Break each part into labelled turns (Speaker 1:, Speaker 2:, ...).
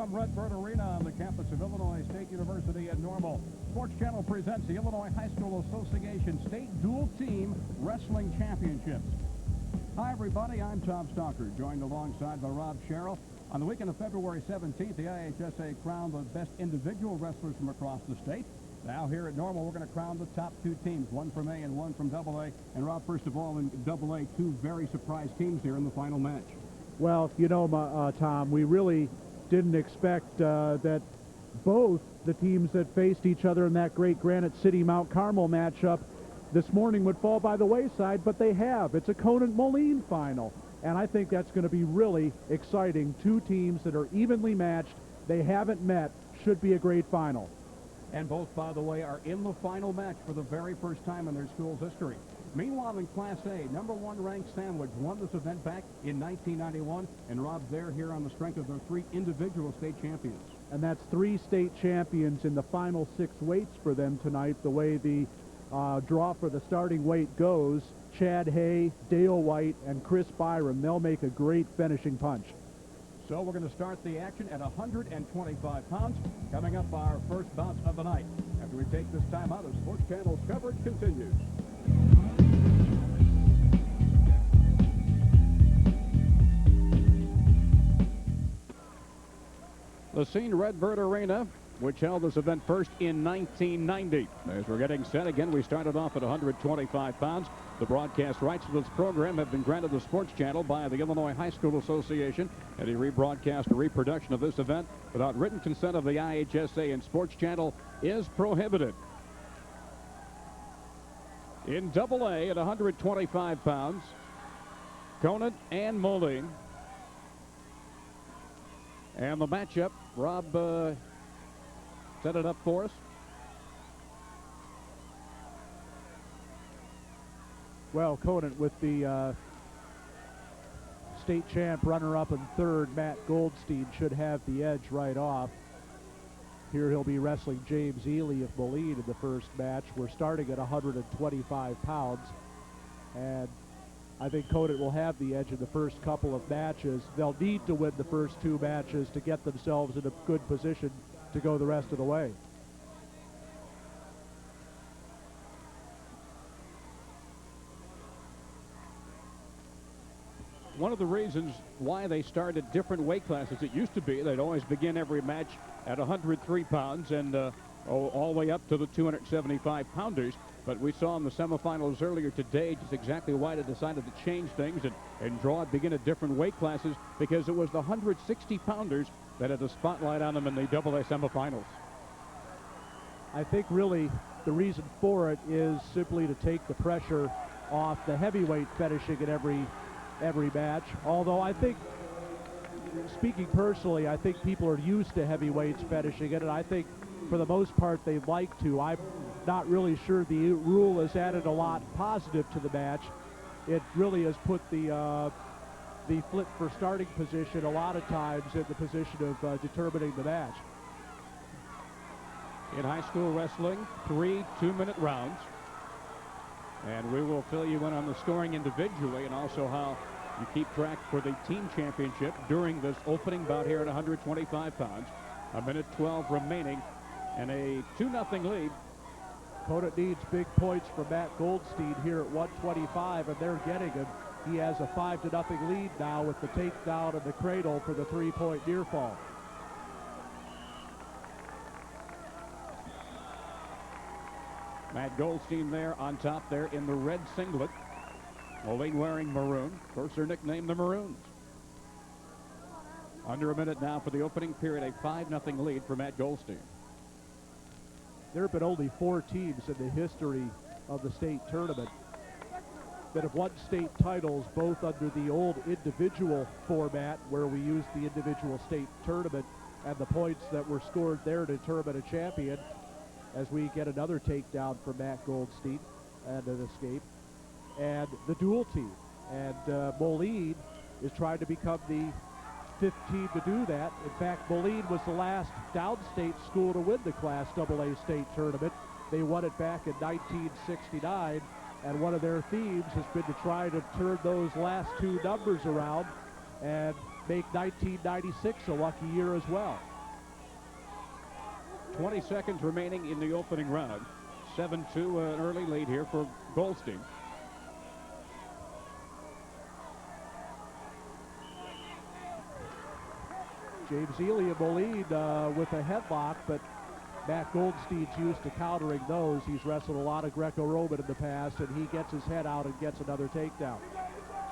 Speaker 1: from Redbird Arena on the campus of Illinois State University at Normal. Sports Channel presents the Illinois High School Association State Dual Team Wrestling Championships. Hi, everybody. I'm Tom Stalker, joined alongside by Rob Sherrill. On the weekend of February 17th, the IHSA crowned the best individual wrestlers from across the state. Now here at Normal, we're going to crown the top two teams, one from A and one from AA. And Rob, first of all, in AA, two very surprise teams here in the final match.
Speaker 2: Well, you know, Tom, we really didn't expect that both the teams that faced each other in that great Granite City-Mount Carmel matchup this morning would fall by the wayside, but they have. It's a Conant-Moline final, and I think that's going to be really exciting. Two teams that are evenly matched. They haven't met. Should be a great final.
Speaker 1: And both, by the way, are in the final match for the very first time in their school's history. Meanwhile, in Class A, number one ranked Sandwich won this event back in 1991, and Rob, they're here on the strength of their three individual state champions.
Speaker 2: And that's three state champions in the final six weights for them tonight, the way the draw for the starting weight goes. Chad Hay, Dale White, and Chris Byram, they'll make a great finishing punch.
Speaker 1: So we're going to start the action at 125 pounds. Coming up, our first bout of the night. After we take this time out, the Sports Channel's coverage continues. The scene, Redbird Arena, which held this event first in 1990. As we're getting set again, we started off at 125 pounds. The broadcast rights to this program have been granted the Sports Channel by the Illinois High School Association. Any rebroadcast or reproduction of this event without written consent of the IHSA and Sports Channel is prohibited. In AA at 125 pounds, Conant and Moline. And the matchup, Rob set it up for us.
Speaker 2: Well, Conant with the state champ runner-up in third, Matt Goldstein, should have the edge right off. Here he'll be wrestling James Ely of Moline in the first match. We're starting at 125 pounds, and I think Conant will have the edge in the first couple of matches. They'll need to win the first two matches to get themselves in a good position to go the rest of the way.
Speaker 1: One of the reasons why they started different weight classes, it used to be they'd always begin every match at 103 pounds and all the way up to the 275-pounders. But we saw in the semifinals earlier today just exactly why they decided to change things and begin at different weight classes, because it was the 160-pounders that had the spotlight on them in the AA semifinals.
Speaker 2: I think really the reason for it is simply to take the pressure off the heavyweight finishing at every match. Although I think, speaking personally, I think people are used to heavyweights finishing it, and I think for the most part they like to. I'm not really sure the rule has added a lot positive to the match. It really has put the flip for starting position a lot of times in the position of determining the match.
Speaker 1: In high school wrestling, 3 2-minute rounds. And we will fill you in on the scoring individually and also how you keep track for the team championship during this opening bout here at 125 pounds. 1:12 remaining and a 2-0 lead.
Speaker 2: Conant needs big points from Matt Goldstein here at 125, and they're getting him. He has a 5-0 lead now with the takedown of the cradle for the 3-point near fall.
Speaker 1: Matt Goldstein there on top there in the red singlet. Moline wearing maroon. Of course, they're nicknamed the Maroons. Under a minute now for the opening period, a 5-0 lead for Matt Goldstein.
Speaker 2: There have been only 4 teams in the history of the state tournament that have won state titles, both under the old individual format where we used the individual state tournament and the points that were scored there to determine a champion, as we get another takedown from Matt Goldstein and an escape, and the dual team. And Moline is trying to become the 5th team to do that. In fact, Moline was the last downstate school to win the Class AA state tournament. They won it back in 1969, and one of their themes has been to try to turn those last two numbers around and make 1996 a lucky year as well.
Speaker 3: 20 seconds remaining in the opening round. 7-2, an early lead here for Goldstein.
Speaker 2: James Ely and Moline with a headlock, but Matt Goldstein's used to countering those. He's wrestled a lot of Greco-Roman in the past, and he gets his head out and gets another takedown.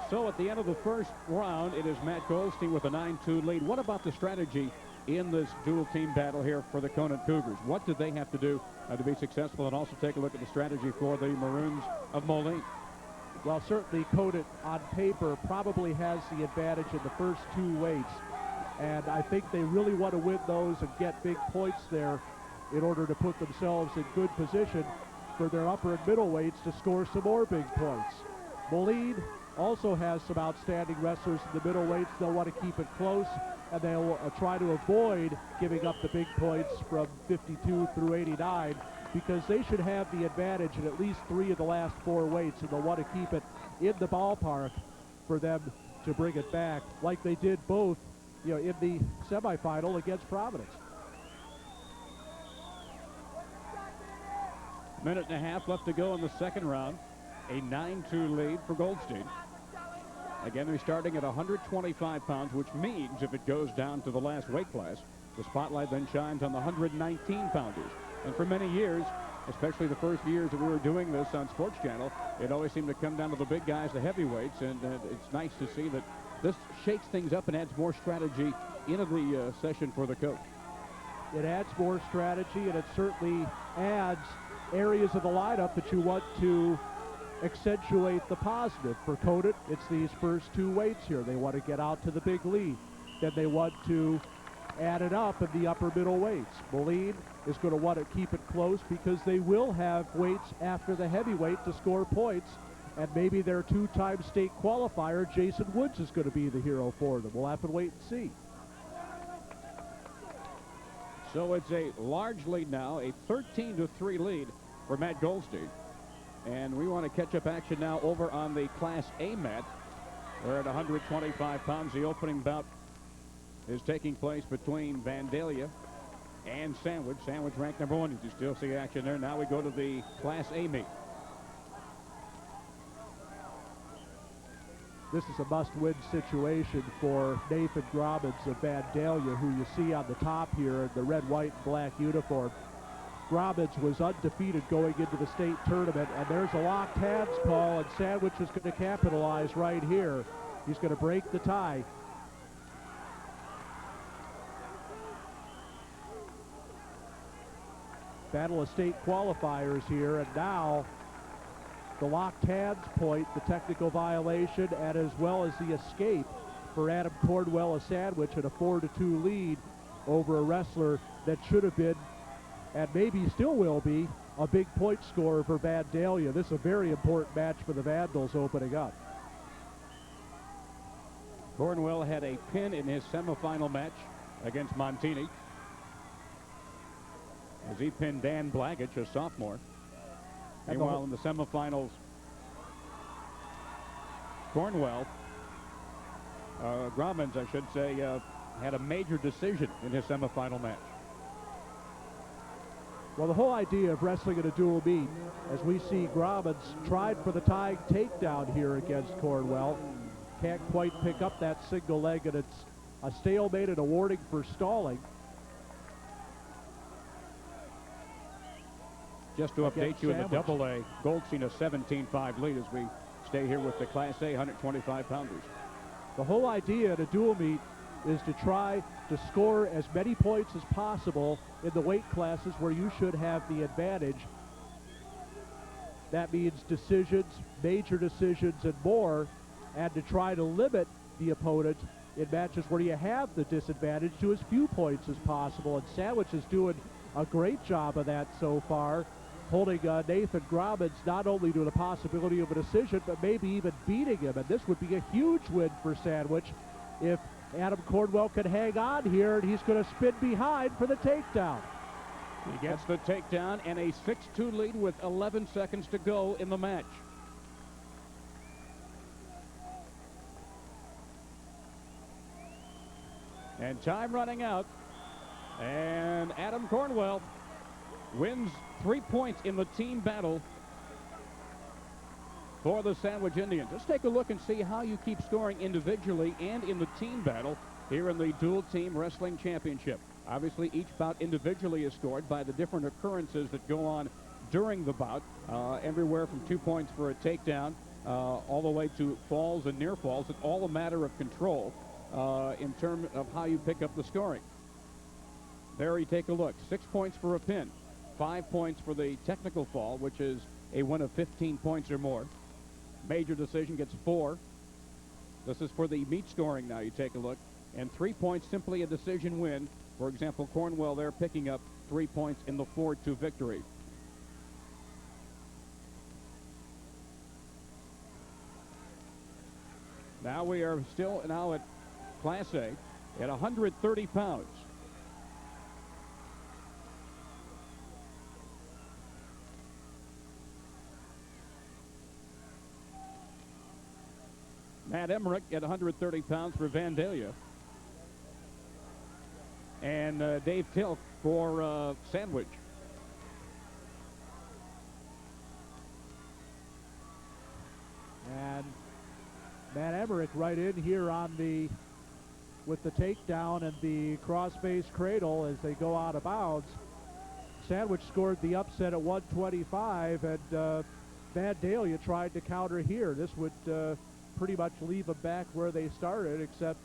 Speaker 3: So at the end of the first round, it is Matt Goldstein with a 9-2 lead. What about the strategy in this dual team battle here for the Conant Cougars? What do they have to do to be successful? And also take a look at the strategy for the Maroons of Moline.
Speaker 2: Well, certainly Conant on paper probably has the advantage in the first two weights. And I think they really want to win those and get big points there in order to put themselves in good position for their upper and middle weights to score some more big points. Moline also has some outstanding wrestlers in the middle weights. They'll want to keep it close, and they'll try to avoid giving up the big points from 52 through 89 because they should have the advantage in at least 3 of the last 4 weights, and they'll want to keep it in the ballpark for them to bring it back like they did both in the semifinal against Providence.
Speaker 3: Minute and a half left to go in the second round. A 9-2 lead for Goldstein. Again, they're starting at 125 pounds, which means if it goes down to the last weight class, the spotlight then shines on the 119-pounders. And for many years, especially the first years that we were doing this on Sports Channel, it always seemed to come down to the big guys, the heavyweights, and it's nice to see that this shakes things up and adds more strategy into the session for the coach.
Speaker 2: It adds more strategy, and it certainly adds areas of the lineup that you want to accentuate the positive. For Conant, it's these first 2 weights here. They want to get out to the big lead. Then they want to add it up in the upper middle weights. Moline is going to want to keep it close because they will have weights after the heavyweight to score points. And maybe their 2-time state qualifier, Jason Woods, is going to be the hero for them. We'll have to wait and see.
Speaker 3: So it's a large lead now, a 13-3 lead for Matt Goldstein. And we want to catch up action now over on the Class A mat. We're at 125 pounds. The opening bout is taking place between Vandalia and Sandwich. Sandwich ranked number 1. You still see action there. Now we go to the Class A meet.
Speaker 2: This is a must-win situation for Nathan Grobbins of Vandalia, who you see on the top here in the red, white, and black uniform. Grobbins was undefeated going into the state tournament, and there's a locked hands call, and Sandwich is going to capitalize right here. He's going to break the tie. Battle of state qualifiers here, and now the locked hands point, the technical violation, and as well as the escape for Adam Cornwell of Sandwich at a 4-2 lead over a wrestler that should have been, and maybe still will be, a big point scorer for Vandalia. This is a very important match for the Vandals opening up.
Speaker 3: Cornwell had a pin in his semifinal match against Montini as he pinned Dan Blaggich, a sophomore. Meanwhile, in the semifinals, Cornwell, Grobbins, I should say, had a major decision in his semifinal match.
Speaker 2: Well, the whole idea of wrestling in a dual meet, as we see Grobbins tried for the tying takedown here against Cornwell, can't quite pick up that single leg, and it's a stalemate and a warning for stalling.
Speaker 3: Just to update you in the double A, Goldstein a 17-5 lead as we stay here with the Class A 125-pounders.
Speaker 2: The whole idea in a dual meet is to try to score as many points as possible in the weight classes where you should have the advantage. That means decisions, major decisions, and more, and to try to limit the opponent in matches where you have the disadvantage to as few points as possible. And Sandwich is doing a great job of that so far, holding Nathan Grobbins not only to the possibility of a decision, but maybe even beating him. And this would be a huge win for Sandwich if Adam Cornwell can hang on here, and he's going to spin behind for the takedown.
Speaker 3: He gets the takedown and a 6-2 lead with 11 seconds to go in the match. And time running out. And Adam Cornwell wins 3 points in the team battle for the Sandwich Indians. Let's take a look and see how you keep scoring individually and in the team battle here in the Dual Team Wrestling Championship. Obviously, each bout individually is scored by the different occurrences that go on during the bout, everywhere from 2 points for a takedown all the way to falls and near falls. It's all a matter of control in terms of how you pick up the scoring. There you take a look. 6 points for a pin, 5 points for the technical fall, which is a win of 15 points or more. Major decision gets 4. This is for the meet scoring now. You take a look. And 3 points, simply a decision win. For example, Cornwell there picking up 3 points in the 4-2 victory. Now we are still now at Class A at 130 pounds. Matt Emmerich at 130 pounds for Vandalia. And Dave Tilk for Sandwich.
Speaker 2: And Matt Emmerich right in here on the with the takedown and the cross-face cradle as they go out of bounds. Sandwich scored the upset at 125, and Vandalia tried to counter here. This would pretty much leave them back where they started, except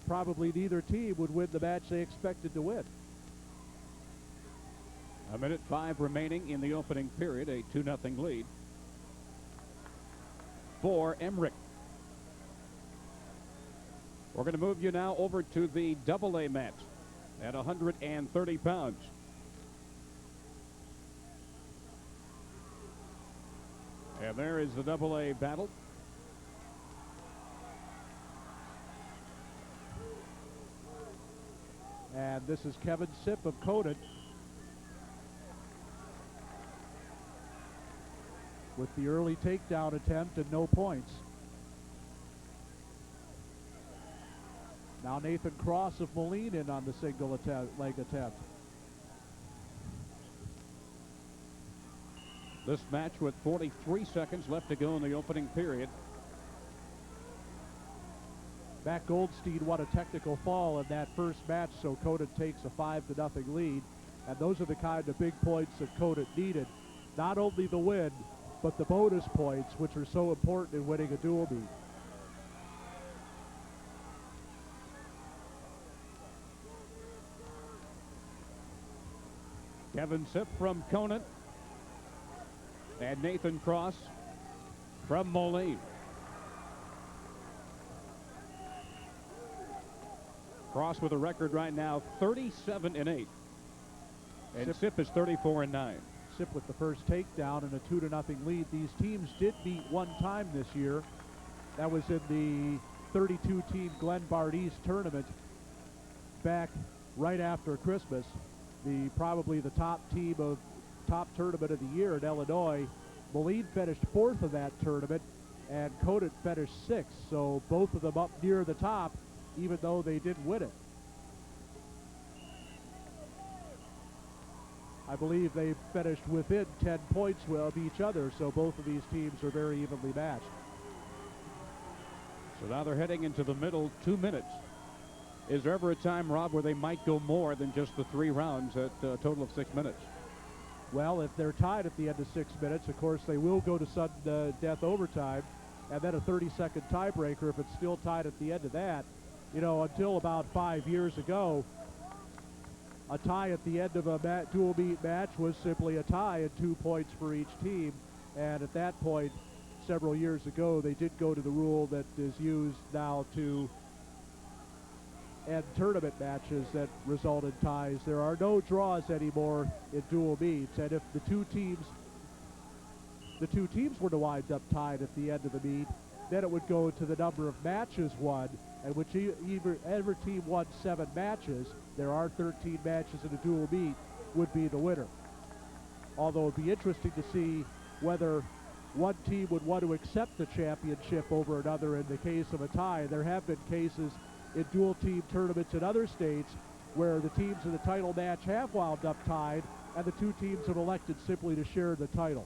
Speaker 2: probably neither team would win the match they expected to win.
Speaker 3: 1:05 remaining in the opening period, a 2-0 lead for Emmerich. We're going to move you now over to the AA match at 130 pounds. And there is the AA battle.
Speaker 2: And this is Kevin Sipp of Conan with the early takedown attempt and no points. Now Nathan Cross of Moline in on the single leg attempt.
Speaker 3: This match with 43 seconds left to go in the opening period.
Speaker 2: Matt Goldstein won a technical fall in that first match, so Conan takes a 5-0 lead. And those are the kind of big points that Conan needed. Not only the win, but the bonus points, which are so important in winning a dual meet.
Speaker 3: Kevin Sipp from Conant and Nathan Cross from Moline. Cross with a record right now 37-8, and Sipp is 34-9.
Speaker 2: Sipp with the first takedown and a 2-0 lead. These teams did meet one time this year. That was in the 32-team Glen Bard East tournament back right after Christmas. Probably the top tournament of the year in Illinois. Moline finished 4th in that tournament, and Conant finished 6th. So both of them up near the top, even though they didn't win it. I believe they finished within 10 points of each other, so both of these teams are very evenly matched.
Speaker 3: So now they're heading into the middle 2 minutes. Is there ever a time, Rob, where they might go more than just the 3 rounds at a total of 6 minutes?
Speaker 2: Well, if they're tied at the end of 6 minutes, of course, they will go to sudden death overtime, and then a 30-second tiebreaker if it's still tied at the end of that. You know, until about 5 years ago, a tie at the end of a dual meet match was simply a tie and 2 points for each team. And at that point, several years ago, they did go to the rule that is used now to end tournament matches that result in ties. There are no draws anymore in dual meets, and if the two teams were to wind up tied at the end of the meet, then it would go to the number of matches won, and whichever team won 7 matches, there are 13 matches in a dual meet, would be the winner. Although it'd be interesting to see whether one team would want to accept the championship over another in the case of a tie. There have been cases in dual team tournaments in other states where the teams in the title match have wound up tied, and the two teams have elected simply to share the title.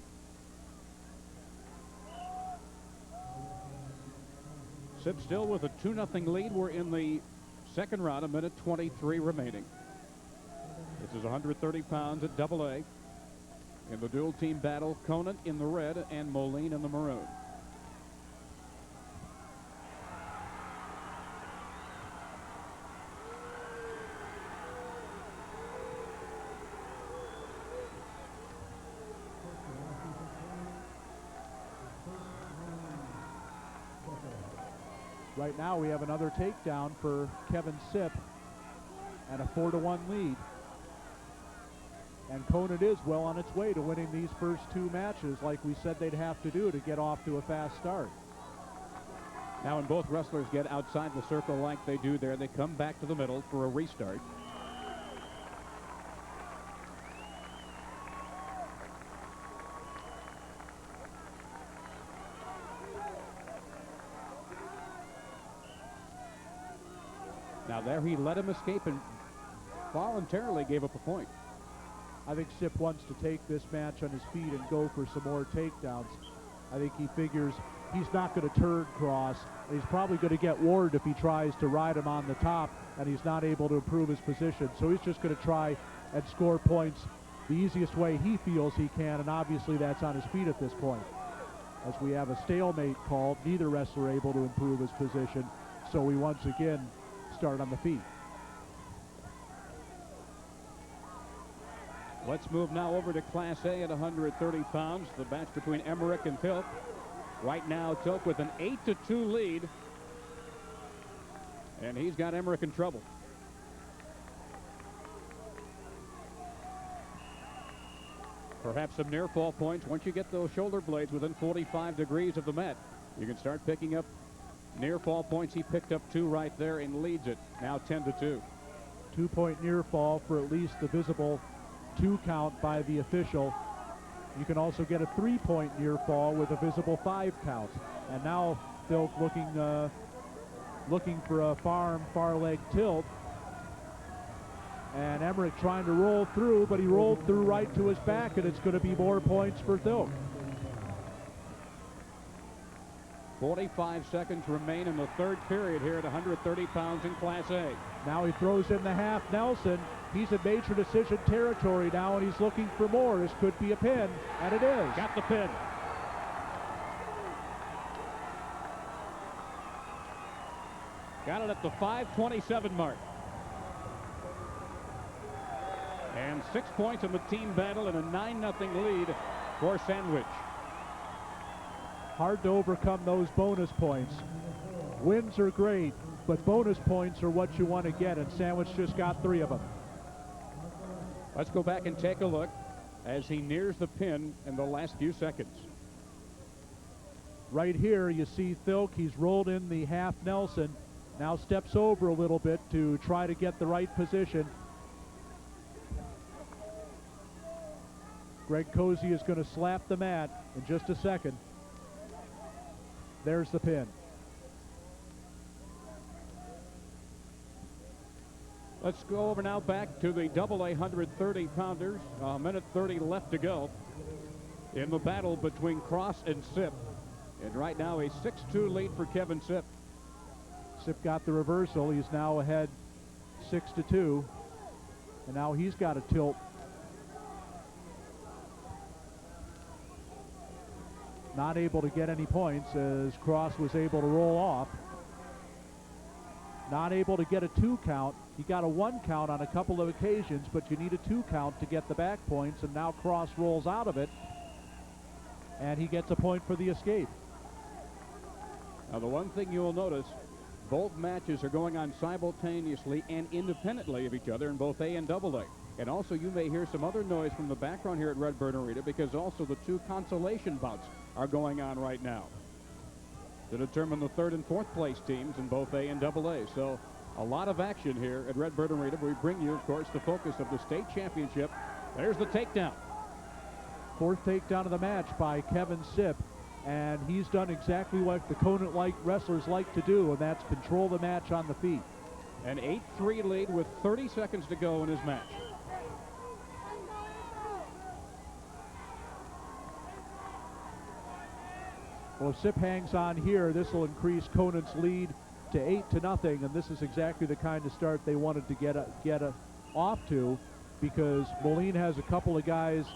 Speaker 3: Sip still with a 2-0 lead. We're in the second round, 1:23 remaining. This is 130 pounds at AA. In the dual team battle, Conant in the red and Moline in the maroon.
Speaker 2: Right now we have another takedown for Kevin Sip and a 4-1 lead. And Conant is well on its way to winning these first two matches like we said they'd have to do to get off to a fast start.
Speaker 3: Now when both wrestlers get outside the circle like they do there, they come back to the middle for a restart. Now there he let him escape and voluntarily gave up a point.
Speaker 2: I think Sip wants to take this match on his feet and go for some more takedowns. I think he figures he's not going to turn Cross. He's probably going to get Ward if he tries to ride him on the top, and he's not able to improve his position. So he's just going to try and score points the easiest way he feels he can, and obviously that's on his feet at this point. As we have a stalemate called, neither wrestler able to improve his position, so we once again start on the feet.
Speaker 3: Let's move now over to Class A at 130 pounds. The match between Emmerich and Tilk. Right now, Tilk with an 8-2 lead. And he's got Emmerich in trouble. Perhaps some near fall points. Once you get those shoulder blades within 45 degrees of the mat, you can start picking up near fall points. He picked up 2 right there and leads it. Now 10-2.
Speaker 2: 2-point near fall for at least the visible 2 count by the official. You can also get a 3-point near fall with a visible 5 count. And now Tilk looking for a far leg tilt. And Emmerich trying to roll through, but he rolled through right to his back, and it's going to be more points for Tilk.
Speaker 3: 45 seconds remain in the third period here at 130 pounds in Class A.
Speaker 2: Now he throws in the half Nelson. He's in major decision territory now, and he's looking for more. This could be a pin, and it is.
Speaker 3: Got the pin. Got it at the 5:27 mark. And 6 points in the team battle and a 9-0 lead for Sandwich.
Speaker 2: Hard to overcome those bonus points. Wins are great, but bonus points are what you want to get, and Sandwich just got 3 of them.
Speaker 3: Let's go back and take a look as he nears the pin in the last few seconds.
Speaker 2: Right here you see Tilk. He's rolled in the half Nelson. Now steps over a little bit to try to get the right position. Greg Cozy is going to slap the mat in just a second. There's the pin.
Speaker 3: Let's go over now back to the AA 130-pounders. 1:30 left to go in the battle between Cross and Sip. And right now a 6-2 lead for Kevin Sip.
Speaker 2: Sip got the reversal. He's now ahead 6-2. And now he's got a tilt. Not able to get any points as Cross was able to roll off. Not able to get a 2 count. He got a 1 count on a couple of occasions, but you need a 2 count to get the back points, and now Cross rolls out of it, and he gets a point for the escape.
Speaker 3: Now the one thing you'll notice, both matches are going on simultaneously and independently of each other in both A and AA. And also you may hear some other noise from the background here at Redbird Arena because also the 2 consolation bouts are going on right now to determine the 3rd and 4th place teams in both A and AA. So a lot of action here at Redbird Arena. We bring you, of course, the focus of the state championship. There's the takedown.
Speaker 2: 4th takedown of the match by Kevin Sip. And he's done exactly what the Conant-like wrestlers like to do, and that's control the match on the feet.
Speaker 3: An 8-3 lead with 30 seconds to go in his match.
Speaker 2: Well, if Sip hangs on here, this will increase Conant's lead to 8-0, and this is exactly the kind of start they wanted to get off to, because Moline has a couple of guys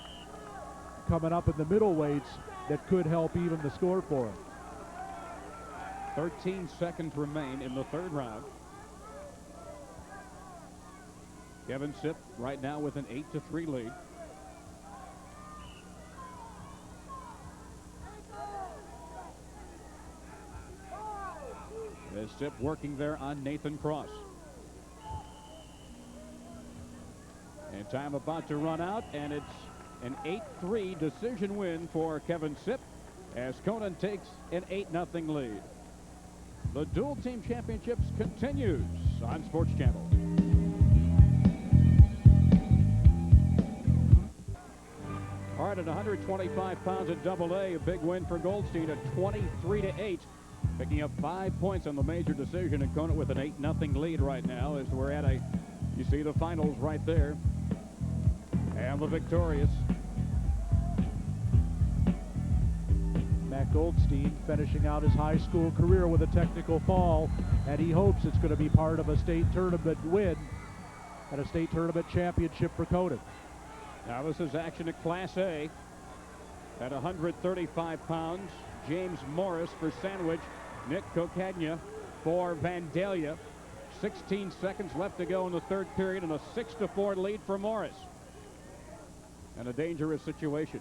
Speaker 2: coming up in the middleweights that could help even the score for him.
Speaker 3: 13 seconds remain in the third round. Kevin Sip right now with an 8-3 lead. As Sip working there on Nathan Cross. And time about to run out, and it's an 8-3 decision win for Kevin Sip as Conant takes an 8-0 lead. The Dual Team Championships continues on Sports Channel. All right, at 125 pounds at Double-A, a big win for Goldstein at 23-8. Picking up 5 points on the major decision, and Conant with an 8-0 lead right now as we're at you see the finals right there. And the victorious
Speaker 2: Matt Goldstein finishing out his high school career with a technical fall, and he hopes it's going to be part of a state tournament win and a state tournament championship for Conant.
Speaker 3: Now this is action at Class A at 135 pounds. James Morris for Sandwich. Nick Kokagna for Vandalia. 16 seconds left to go in the third period, and a 6-4 lead for Morris. And a dangerous situation.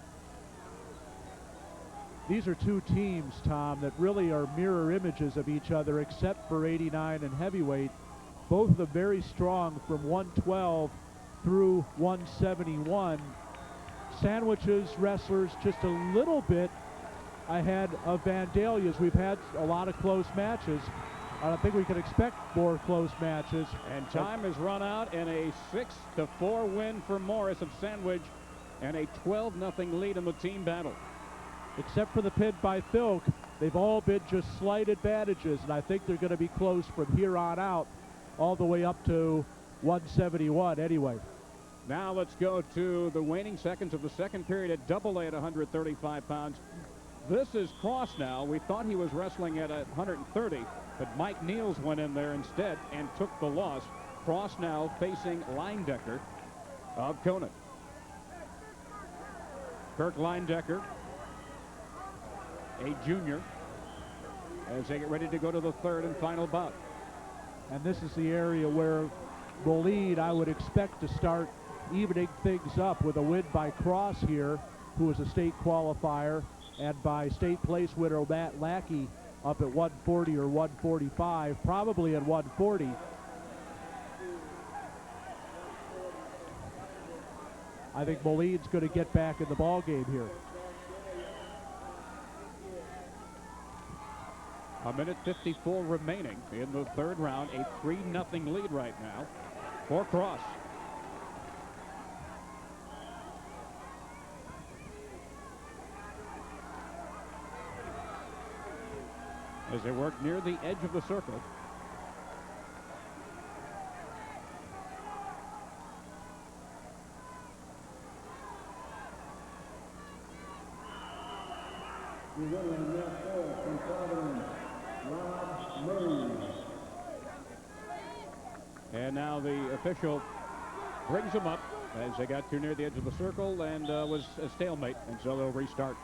Speaker 2: These are two teams, Tom, that really are mirror images of each other, except for 89 and heavyweight. Both of them very strong from 112 through 171. Sandwich's wrestlers just a little bit ahead of Vandalia's. We've had a lot of close matches. I don't think we can expect more close matches.
Speaker 3: And time has run out, and a 6-4 win for Morris of Sandwich, and a 12-0 lead in the team battle.
Speaker 2: Except for the pin by Thilk, they've all been just slight advantages, and I think they're going to be close from here on out, all the way up to 171 anyway.
Speaker 3: Now let's go to the waning seconds of the second period at Double-A at 135 pounds. This is Cross now. We thought he was wrestling at 130, but Mike Niels went in there instead and took the loss. Cross now facing Leindecker of Conant. Kirk Leindecker, a junior, as they get ready to go to the third and final bout.
Speaker 2: And this is the area where Moline, I would expect to start evening things up with a win by Cross here, who is a state qualifier, and by state place winner Matt Lackey up at 140 or 145, probably at 140. I think Moline's going to get back in the ball game here.
Speaker 3: A minute 54 remaining in the third round. A 3-0 lead right now for Cross. As they work near the edge of the circle. And now the official brings them up as they got too near the edge of the circle, and was a stalemate, and so they'll restart.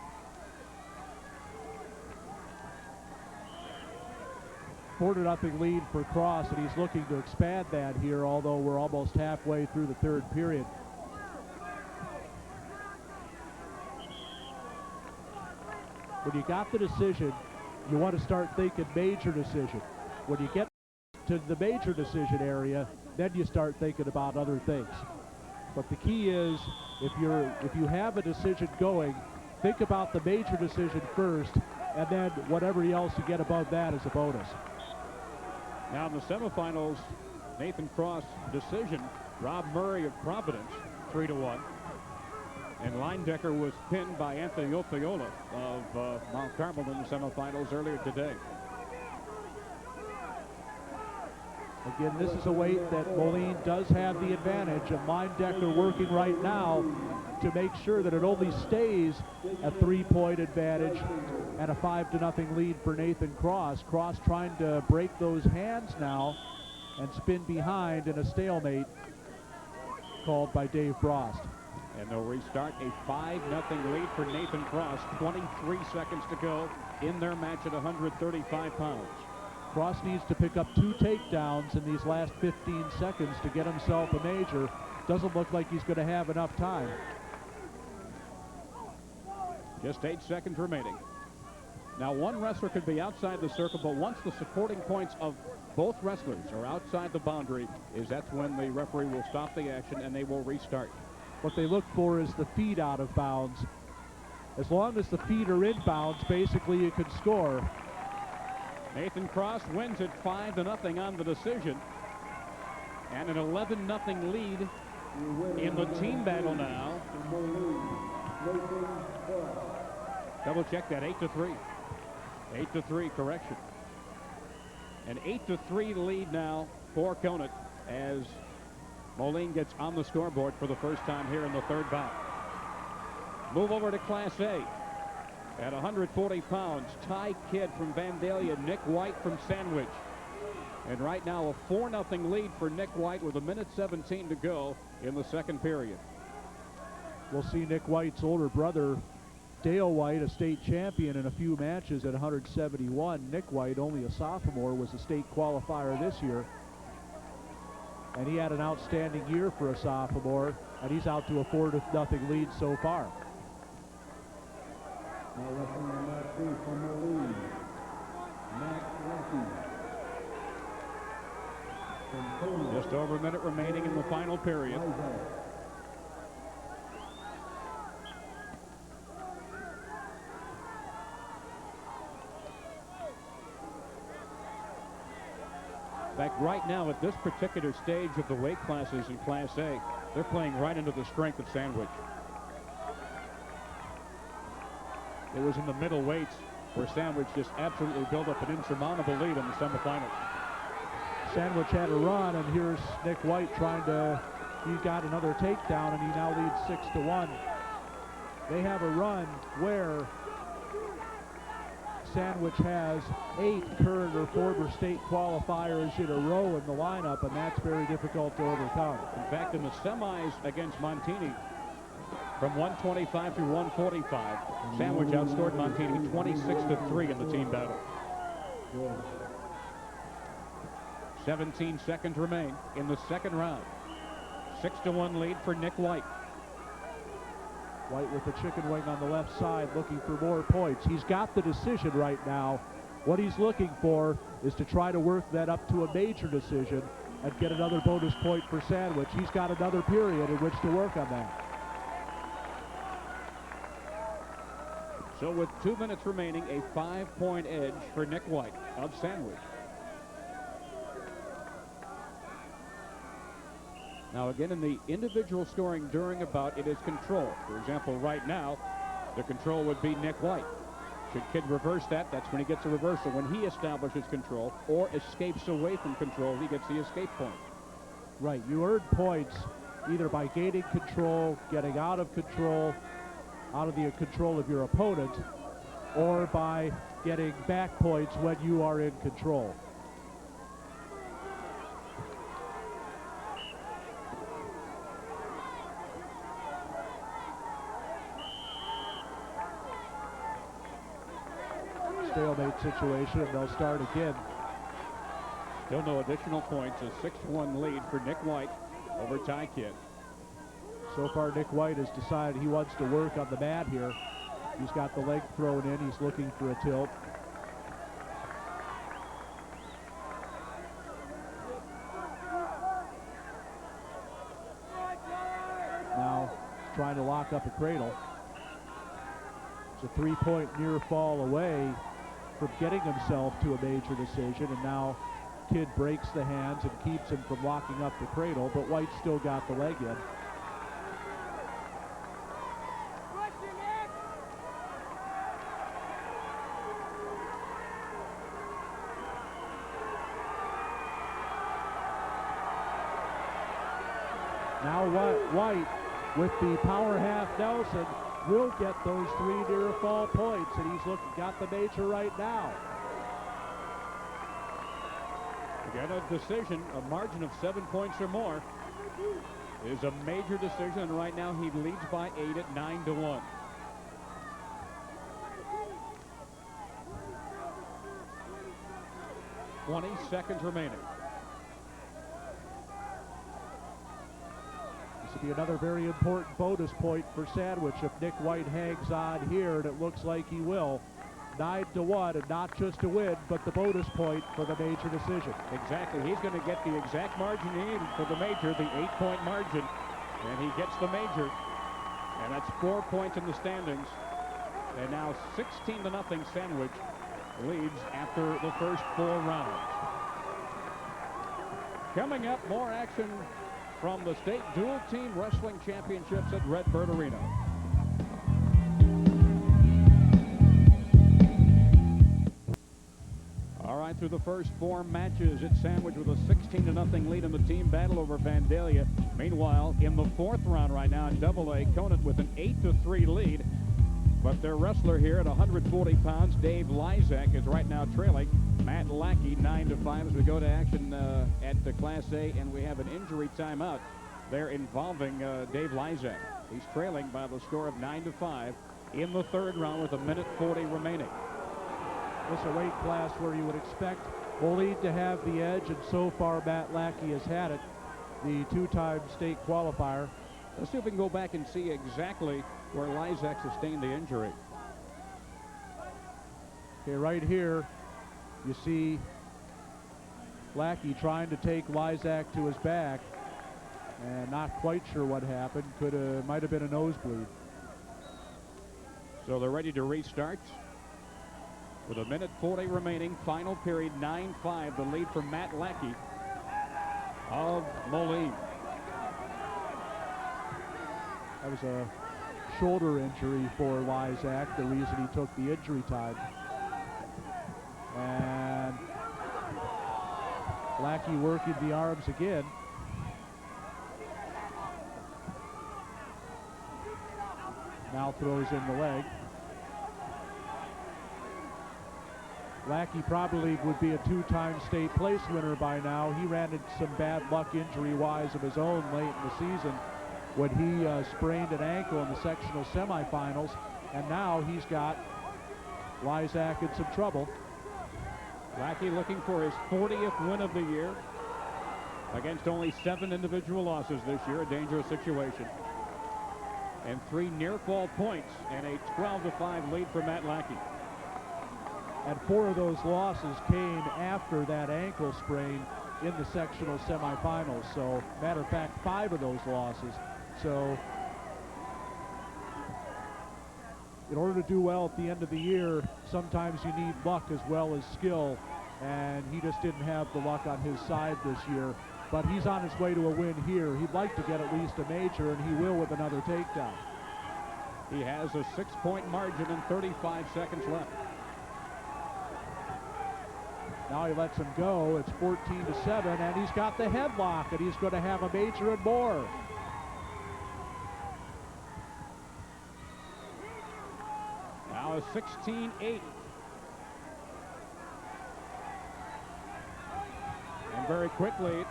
Speaker 2: 4-0 lead for Cross, and he's looking to expand that here, although we're almost halfway through the third period. When you got the decision, you want to start thinking major decision. When you get to the major decision area, then you start thinking about other things. But the key is, if you have a decision going, think about the major decision first, and then whatever else you get above that is a bonus.
Speaker 3: Now in the semifinals, Nathan Cross decision. Rob Murray of Providence, 3-1. And Leindecker was pinned by Anthony Opiola of Mount Carmel in the semifinals earlier today.
Speaker 2: Again, this is a weight that Moline does have the advantage, and Leindecker working right now to make sure that it only stays a 3-point advantage and a 5-0 lead for Nathan Cross. Cross trying to break those hands now and spin behind in a stalemate called by Dave Frost.
Speaker 3: And they'll restart a 5-0 lead for Nathan Cross. 23 seconds to go in their match at 135 pounds.
Speaker 2: Cross needs to pick up 2 takedowns in these last 15 seconds to get himself a major. Doesn't look like he's going to have enough time.
Speaker 3: Just 8 seconds remaining. Now, one wrestler could be outside the circle, but once the supporting points of both wrestlers are outside the boundary, that's when the referee will stop the action and they will restart.
Speaker 2: What they look for is the feet out of bounds. As long as the feet are in bounds, basically you can score.
Speaker 3: Nathan Cross wins it 5-0 on the decision. And an 11-0 lead in the team battle now. Double check that, 8-3. 8-3, correction. An 8-3 lead now for Conant as Moline gets on the scoreboard for the first time here in the third bout. Move over to Class A. At 140 pounds, Ty Kidd from Vandalia, Nick White from Sandwich. And right now a 4-0 lead for Nick White with 1:17 to go in the second period.
Speaker 2: We'll see Nick White's older brother, Dale White, a state champion in a few matches at 171. Nick White, only a sophomore, was a state qualifier this year. And he had an outstanding year for a sophomore, and he's out to a 4-0 lead so far.
Speaker 4: Now wrestling on mat 3 from Moline, Matt Lackey.
Speaker 3: Just over a minute remaining in the final period. In fact, right now at this particular stage of the weight classes in Class A, they're playing right into the strength of Sandwich. It was in the middleweights where Sandwich just absolutely built up an insurmountable lead in the semifinals.
Speaker 2: Sandwich had a run, and here's Nick White he got another takedown, and he now leads 6-1. They have a run where Sandwich has 8 current or former state qualifiers in a row in the lineup, and that's very difficult to overcome.
Speaker 3: In fact, in the semis against Montini, from 125 through 145, Sandwich outscored Montini 26-3 in the team battle. 17 seconds remain in the second round. 6-1 lead for Nick White.
Speaker 2: White with the chicken wing on the left side, looking for more points. He's got the decision right now. What he's looking for is to try to work that up to a major decision and get another bonus point for Sandwich. He's got another period in which to work on that.
Speaker 3: So with 2 minutes remaining, a 5-point edge for Nick White of Sandwich. Now again, in the individual scoring during a bout, it is control. For example, right now, the control would be Nick White. Should Kidd reverse that, that's when he gets a reversal. When he establishes control or escapes away from control, he gets the escape point.
Speaker 2: Right, you earn points either by gaining control, getting out of the control of your opponent, or by getting back points when you are in control. Stalemate situation, and they'll start again.
Speaker 3: Still no additional points. A 6-1 lead for Nick White over Ty Kidd.
Speaker 2: So far, Nick White has decided he wants to work on the mat here. He's got the leg thrown in. He's looking for a tilt. Now trying to lock up a cradle. It's a 3-point near fall away from getting himself to a major decision, and now Kidd breaks the hands and keeps him from locking up the cradle, but White's still got the leg in. White with the power half Nelson will get those 3 near fall points, and he's got the major right now.
Speaker 3: Again, a decision, a margin of 7 points or more is a major decision, and right now he leads by 8 at 9-1. "20 seconds remaining."
Speaker 2: This will be another very important bonus point for Sandwich if Nick White hangs on here, and it looks like he will. 9-1, and not just a win, but the bonus point for the major decision.
Speaker 3: Exactly. He's going to get the exact margin he needed for the major, the 8-point margin, and he gets the major, and that's 4 points in the standings. And now 16-0 Sandwich leads after the first 4 rounds. Coming up, more action from the state dual team wrestling championships at Redbird Arena. All right, through the first 4 matches, it's Sandwich with a 16-0 lead in the team battle over Vandalia. Meanwhile, in the 4th round right now in Double-A, Conant with an 8-3 lead. But their wrestler here at 140 pounds, Dave Lysak, is right now trailing Matt Lackey 9-5 as we go to action at the Class A, and we have an injury timeout there involving Dave Lysak. He's trailing by the score of 9-5 in the 3rd round with 1:40 remaining.
Speaker 2: This is a weight class where you would expect Moline to have the edge, and so far Matt Lackey has had it, the 2-time state qualifier.
Speaker 3: Let's see if we can go back and see exactly where Lysak sustained the injury.
Speaker 2: Okay, right here, you see Lackey trying to take Lysak to his back, and not quite sure what happened. Might have been a nosebleed.
Speaker 3: So they're ready to restart. With 1:40 remaining, final period, 9-5, the lead for Matt Lackey of Moline.
Speaker 2: That was a shoulder injury for Lysak, the reason he took the injury time. And Lackey working the arms again. Now throws in the leg. Lackey probably would be a 2-time state place winner by now. He ran into some bad luck injury-wise of his own late in the season when he sprained an ankle in the sectional semifinals, and now he's got Lysak in some trouble.
Speaker 3: Lackey looking for his 40th win of the year against only 7 individual losses this year, a dangerous situation. And 3 near-fall points and a 12-5 lead for Matt Lackey.
Speaker 2: And 4 of those losses came after that ankle sprain in the sectional semifinals. So, matter of fact, 5 of those losses. So, in order to do well at the end of the year, sometimes you need luck as well as skill. And he just didn't have the luck on his side this year. But he's on his way to a win here. He'd like to get at least a major, and he will with another takedown.
Speaker 3: He has a 6-point margin and 35 seconds left.
Speaker 2: Now he lets him go. It's 14-7, and he's got the headlock, and he's going to have a major and more.
Speaker 3: Now a 16-8. And very quickly,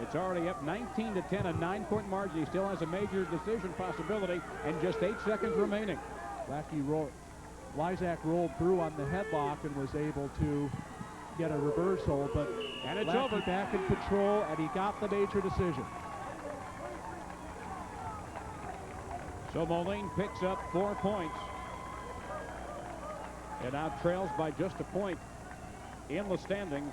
Speaker 3: it's already up 19-10, a 9-point margin. He still has a major decision possibility, and just 8 seconds remaining.
Speaker 2: Lysak rolled through on the headlock and was able to get a reversal, but
Speaker 3: and it's
Speaker 2: Lackey
Speaker 3: over.
Speaker 2: Back in control, and he got the major decision.
Speaker 3: So Moline picks up 4 points and now trails by just a point in the standings,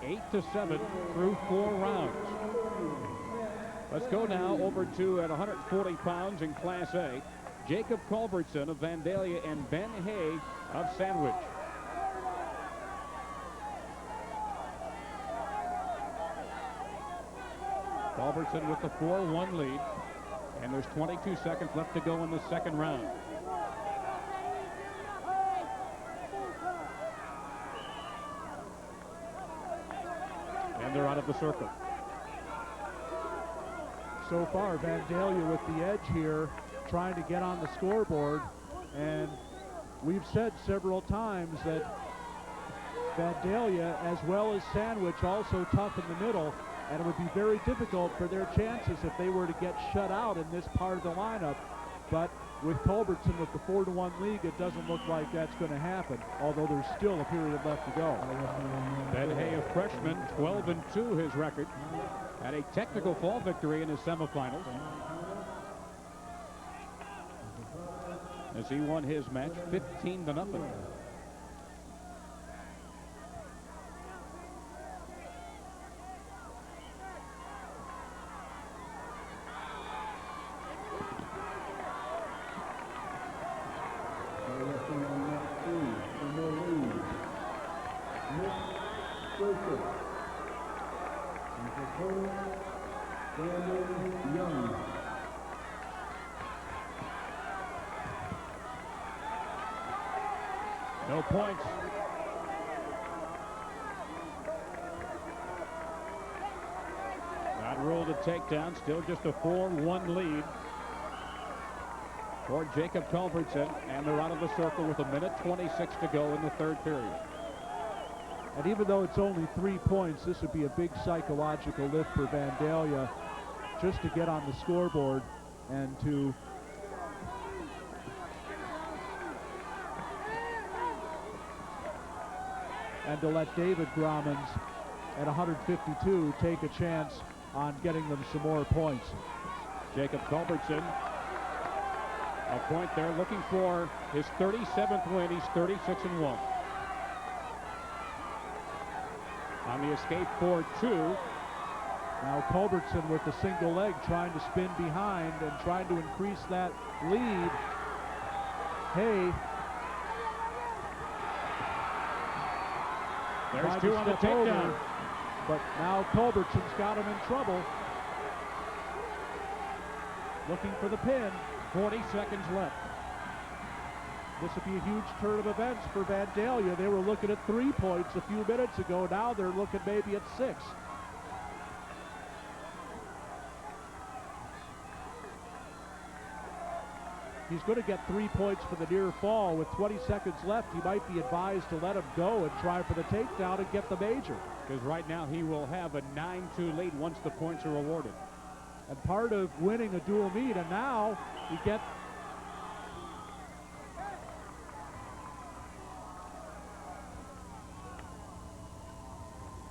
Speaker 3: 8-7 through 4 rounds. Let's go now over to at 140 pounds in Class A, Jacob Culbertson of Vandalia and Ben Hay of Sandwich. Culbertson with the 4-1 lead, and there's 22 seconds left to go in the 2nd round. And they're out of the circle.
Speaker 2: So far, Vandalia with the edge here, trying to get on the scoreboard. And we've said several times that Vandalia, as well as Sandwich, also tough in the middle, and it would be very difficult for their chances if they were to get shut out in this part of the lineup. But with Culbertson with the 4-1 lead, it doesn't look like that's going to happen, although there's still a period left to go.
Speaker 3: Ben Hay, a freshman, 12-2 his record. Had a technical fall victory in his semifinals, as he won his match 15-0. No points. Not ruled a takedown. Still just a 4-1 lead for Jacob Culbertson, and they're out of the circle with 1:26 to go in the third period.
Speaker 2: And even though it's only 3 points, this would be a big psychological lift for Vandalia just to get on the scoreboard and to let David Grommans at 152 take a chance on getting them some more points.
Speaker 3: Jacob Culbertson, a point there, looking for his 37th win. He's 36-1. On the escape for 2.
Speaker 2: Now Culbertson with the single leg trying to spin behind and trying to increase that lead. Hay.
Speaker 3: There's 2 on the takedown.
Speaker 2: But now Culbertson's got him in trouble. Looking for the pin.
Speaker 3: 40 seconds left.
Speaker 2: This would be a huge turn of events for Vandalia. They were looking at 3 points a few minutes ago. Now they're looking maybe at 6. He's going to get 3 points for the near fall. With 20 seconds left, he might be advised to let him go and try for the takedown and get the major.
Speaker 3: Because right now he will have a 9-2 lead once the points are awarded.
Speaker 2: And part of winning a dual meet, and now you get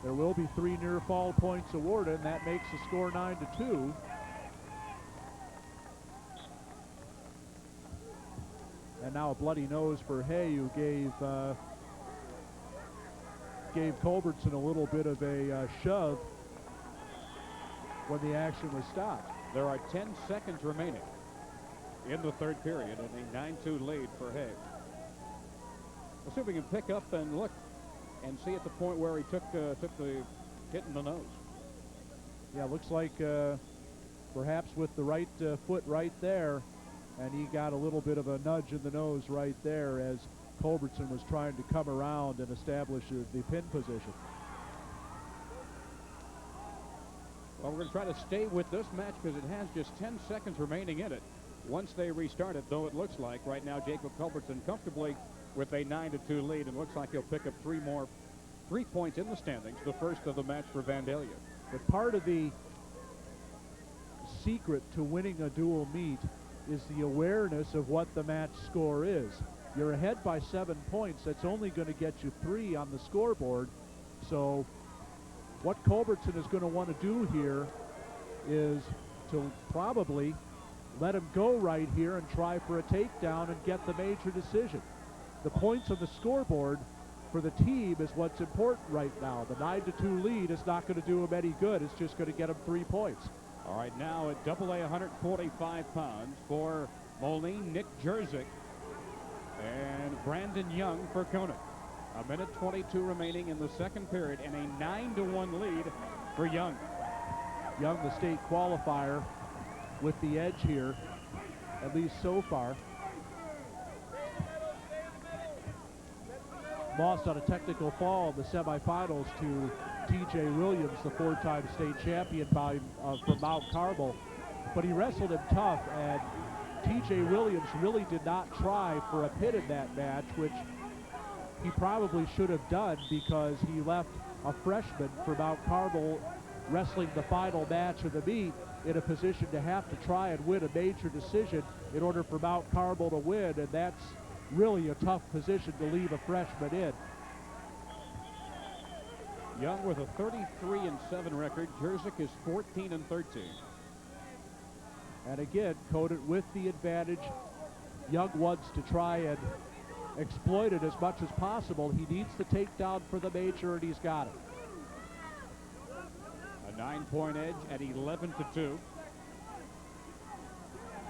Speaker 2: there will be 3 near fall points awarded, and that makes the score 9-2. And now a bloody nose for Hay, who gave Culbertson a little bit of a shove when the action was stopped.
Speaker 3: There are 10 seconds remaining in the third period, and a 9-2 lead for Hay. Let's see if we can pick up and look and see at the point where he took the hit in the nose.
Speaker 2: Yeah, looks like perhaps with the right foot right there, and he got a little bit of a nudge in the nose right there as Culbertson was trying to come around and establish the pin position.
Speaker 3: Well, we're going to try to stay with this match because it has just 10 seconds remaining in it. Once they restart it, though, it looks like right now Jacob Culbertson comfortably with a 9-2 lead, and looks like he'll pick up 3 points in the standings, the first of the match for Vandalia.
Speaker 2: But part of the secret to winning a dual meet is the awareness of what the match score is. You're ahead by 7 points. That's only going to get you 3 on the scoreboard. So what Culbertson is going to want to do here is to probably let him go right here and try for a takedown and get the major decision. The points on the scoreboard for the team is what's important right now. The 9-2 lead is not going to do him any good. It's just going to get him 3 points.
Speaker 3: All right, now at AA 145 pounds for Moline, Nick Jerzyk, and Brandon Young for Conant. 1:22 remaining in the second period, and a 9-1 lead for Young.
Speaker 2: Young, the state qualifier, with the edge here, at least so far. Lost on a technical fall in the semifinals to T.J. Williams, the 4-time state champion from Mount Carmel. but he wrestled him tough, and T.J. Williams really did not try for a pin in that match, which he probably should have done because he left a freshman for Mount Carmel wrestling the final match of the meet in a position to have to try and win a major decision in order for Mount Carmel to win, and that's really a tough position to leave a freshman in.
Speaker 3: Young with a 33-7 record. Jerzyk is 14-13.
Speaker 2: And again, Conant with the advantage. Young wants to try and exploit it as much as possible. He needs the takedown for the major, and he's got it.
Speaker 3: A 9-point edge at 11-2.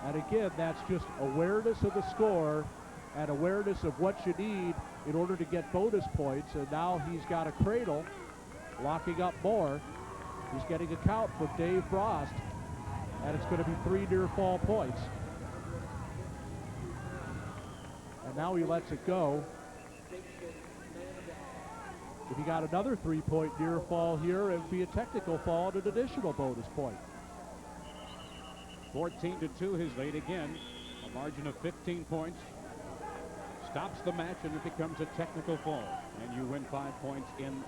Speaker 2: And again, that's just awareness of the score and awareness of what you need in order to get bonus points. And now he's got a cradle, locking up more. He's getting a count from Dave Frost, and it's going to be 3 near fall points. And now he lets it go. If he got another 3-point near fall here, it would be a technical fall and an additional bonus point.
Speaker 3: 14-2 his lead again. A margin of 15 points. Stops the match and it becomes a technical fall. And you win 5 points in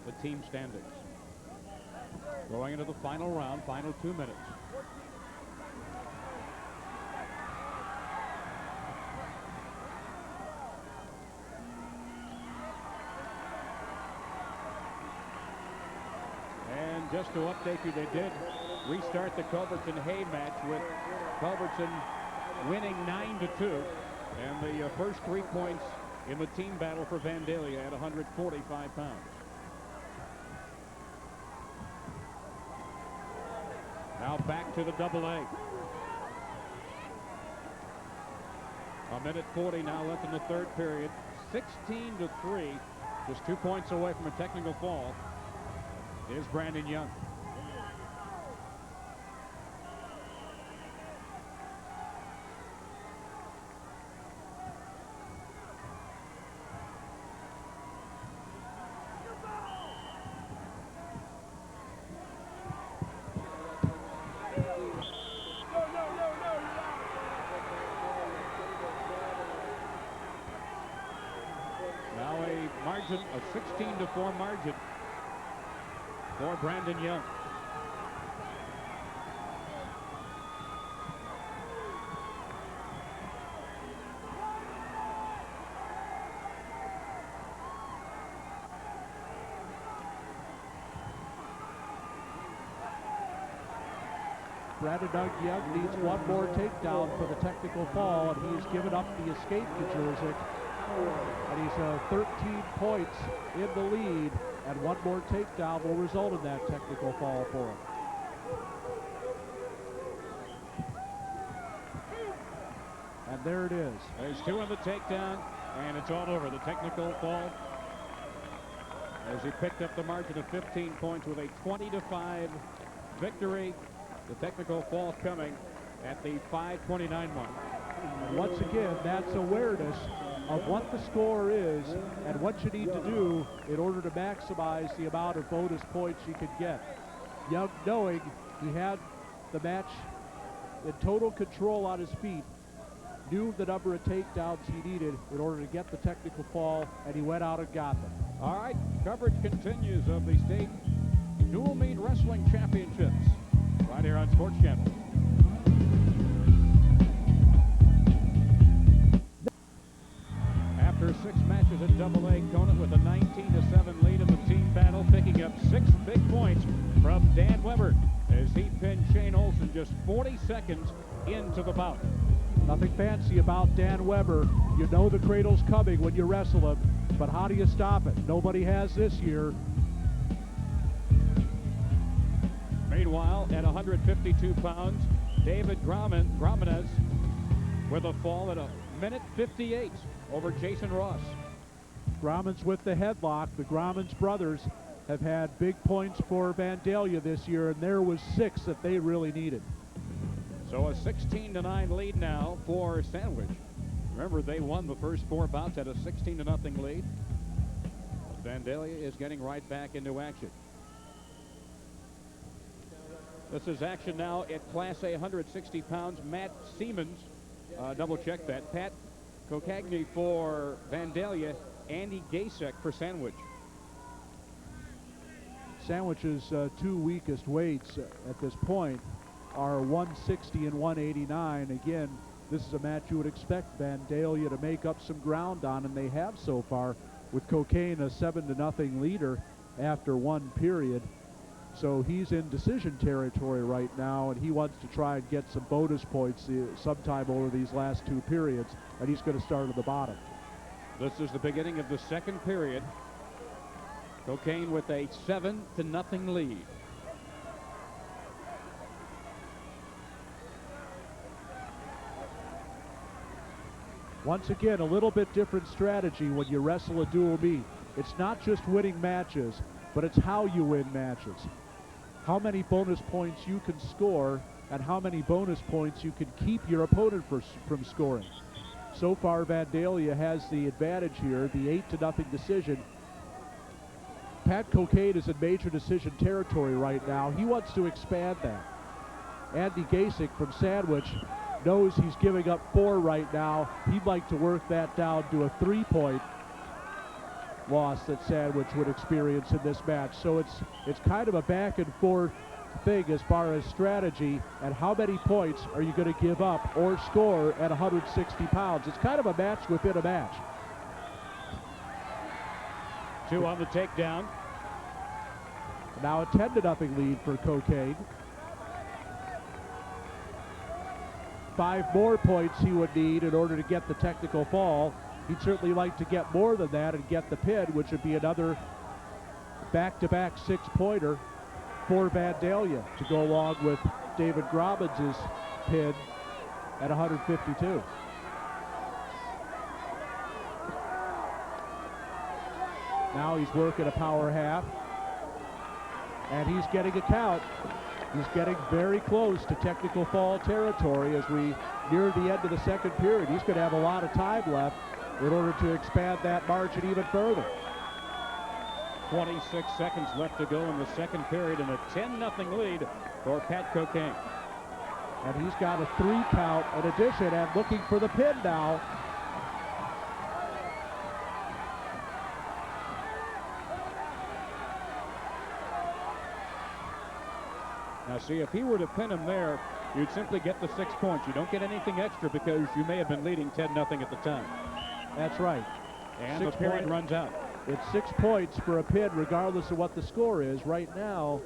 Speaker 3: the team standings. Going into the final round, final 2 minutes. And just to update you, they did restart the Culbertson-Hay match with Culbertson winning 9-2. And the first 3 points in the team battle for Vandalia at 145 pounds. Now back to the AA. A minute 40 now left in the third period. 16-3, just 2 points away from a technical fall, is Brandon Young. A 16-4 margin for Brandon Young.
Speaker 2: Brandon Young needs one more takedown for the technical fall, and he's given up the escape to Jerzyk. And he's 13 points in the lead, and one more takedown will result in that technical fall for him. And there it is.
Speaker 3: There's 2 on the takedown, and it's all over. The technical fall, as he picked up the margin of 15 points with a 20-5 victory. The technical fall coming at the 5:29 mark.
Speaker 2: And once again, that's awareness of what the score is and what you need to do in order to maximize the amount of bonus points you can get. Young, knowing he had the match in total control on his feet, knew the number of takedowns he needed in order to get the technical fall, and he went out and got them.
Speaker 3: All right, coverage continues of the state dual meet wrestling championships right here on Sports Channel. After 6 matches at AA, Conant with a 19-7 lead in the team battle, picking up 6 big points from Dan Weber as he pinned Shane Olson just 40 seconds into the bout.
Speaker 2: Nothing fancy about Dan Weber. You know the cradle's coming when you wrestle him, but how do you stop it? Nobody has this year.
Speaker 3: Meanwhile, at 152 pounds, David Gramenez with a fall at a minute 58 over Jason Ross.
Speaker 2: Gramen's with the headlock. The Gramen's brothers have had big points for Vandalia this year, and there was 6 that they really needed.
Speaker 3: So a 16-9 lead now for Sandwich. Remember, they won the first 4 bouts at a 16-0 lead. Vandalia is getting right back into action. This is action now at Class A 160 pounds. Matt Siemens, double check that. Pat Kokagny for Vandalia. Andy Gasek for Sandwich.
Speaker 2: Sandwich's two weakest weights at this point are 160 and 189. Again, this is a match you would expect Vandalia to make up some ground on, and they have so far, with Cocaine a 7-0 leader after one period. So he's in decision territory right now, and he wants to try and get some bonus points sometime over these last two periods, and he's going to start at the bottom.
Speaker 3: This is the beginning of the second period. Cocaine with a 7-0 lead.
Speaker 2: Once again, a little bit different strategy when you wrestle a dual meet. It's not just winning matches, but it's how you win matches. How many bonus points you can score and how many bonus points you can keep your opponent from scoring. So far, Vandalia has the advantage here, the 8-0 decision. Pat Cocaine is in major decision territory right now. He wants to expand that. Andy Gasek from Sandwich knows he's giving up 4 right now. He'd like to work that down to a 3-point loss that Sandwich would experience in this match. So it's kind of a back and forth thing as far as strategy and how many points are you going to give up or score at 160 pounds. It's kind of a match within a match.
Speaker 3: 2 on the takedown.
Speaker 2: Now a 10-0 lead for Cocaine. 5 more points he would need in order to get the technical fall. He'd certainly like to get more than that and get the pin, which would be another back-to-back 6-pointer for Vandalia to go along with David Grobbins' pin at 152. Now he's working a power half, and he's getting a count. He's getting very close to technical fall territory as we near the end of the second period. He's going to have a lot of time left in order to expand that margin even further.
Speaker 3: 26 seconds left to go in the second period, and a 10-0 lead for Pat Cocaine.
Speaker 2: And he's got a 3 count in addition and looking for the pin now.
Speaker 3: Now see, if he were to pin him there, you'd simply get the 6 points. You don't get anything extra because you may have been leading 10-0 at the time.
Speaker 2: That's right.
Speaker 3: And the period runs out.
Speaker 2: It's 6 points for a pin regardless of what the score is. Right now,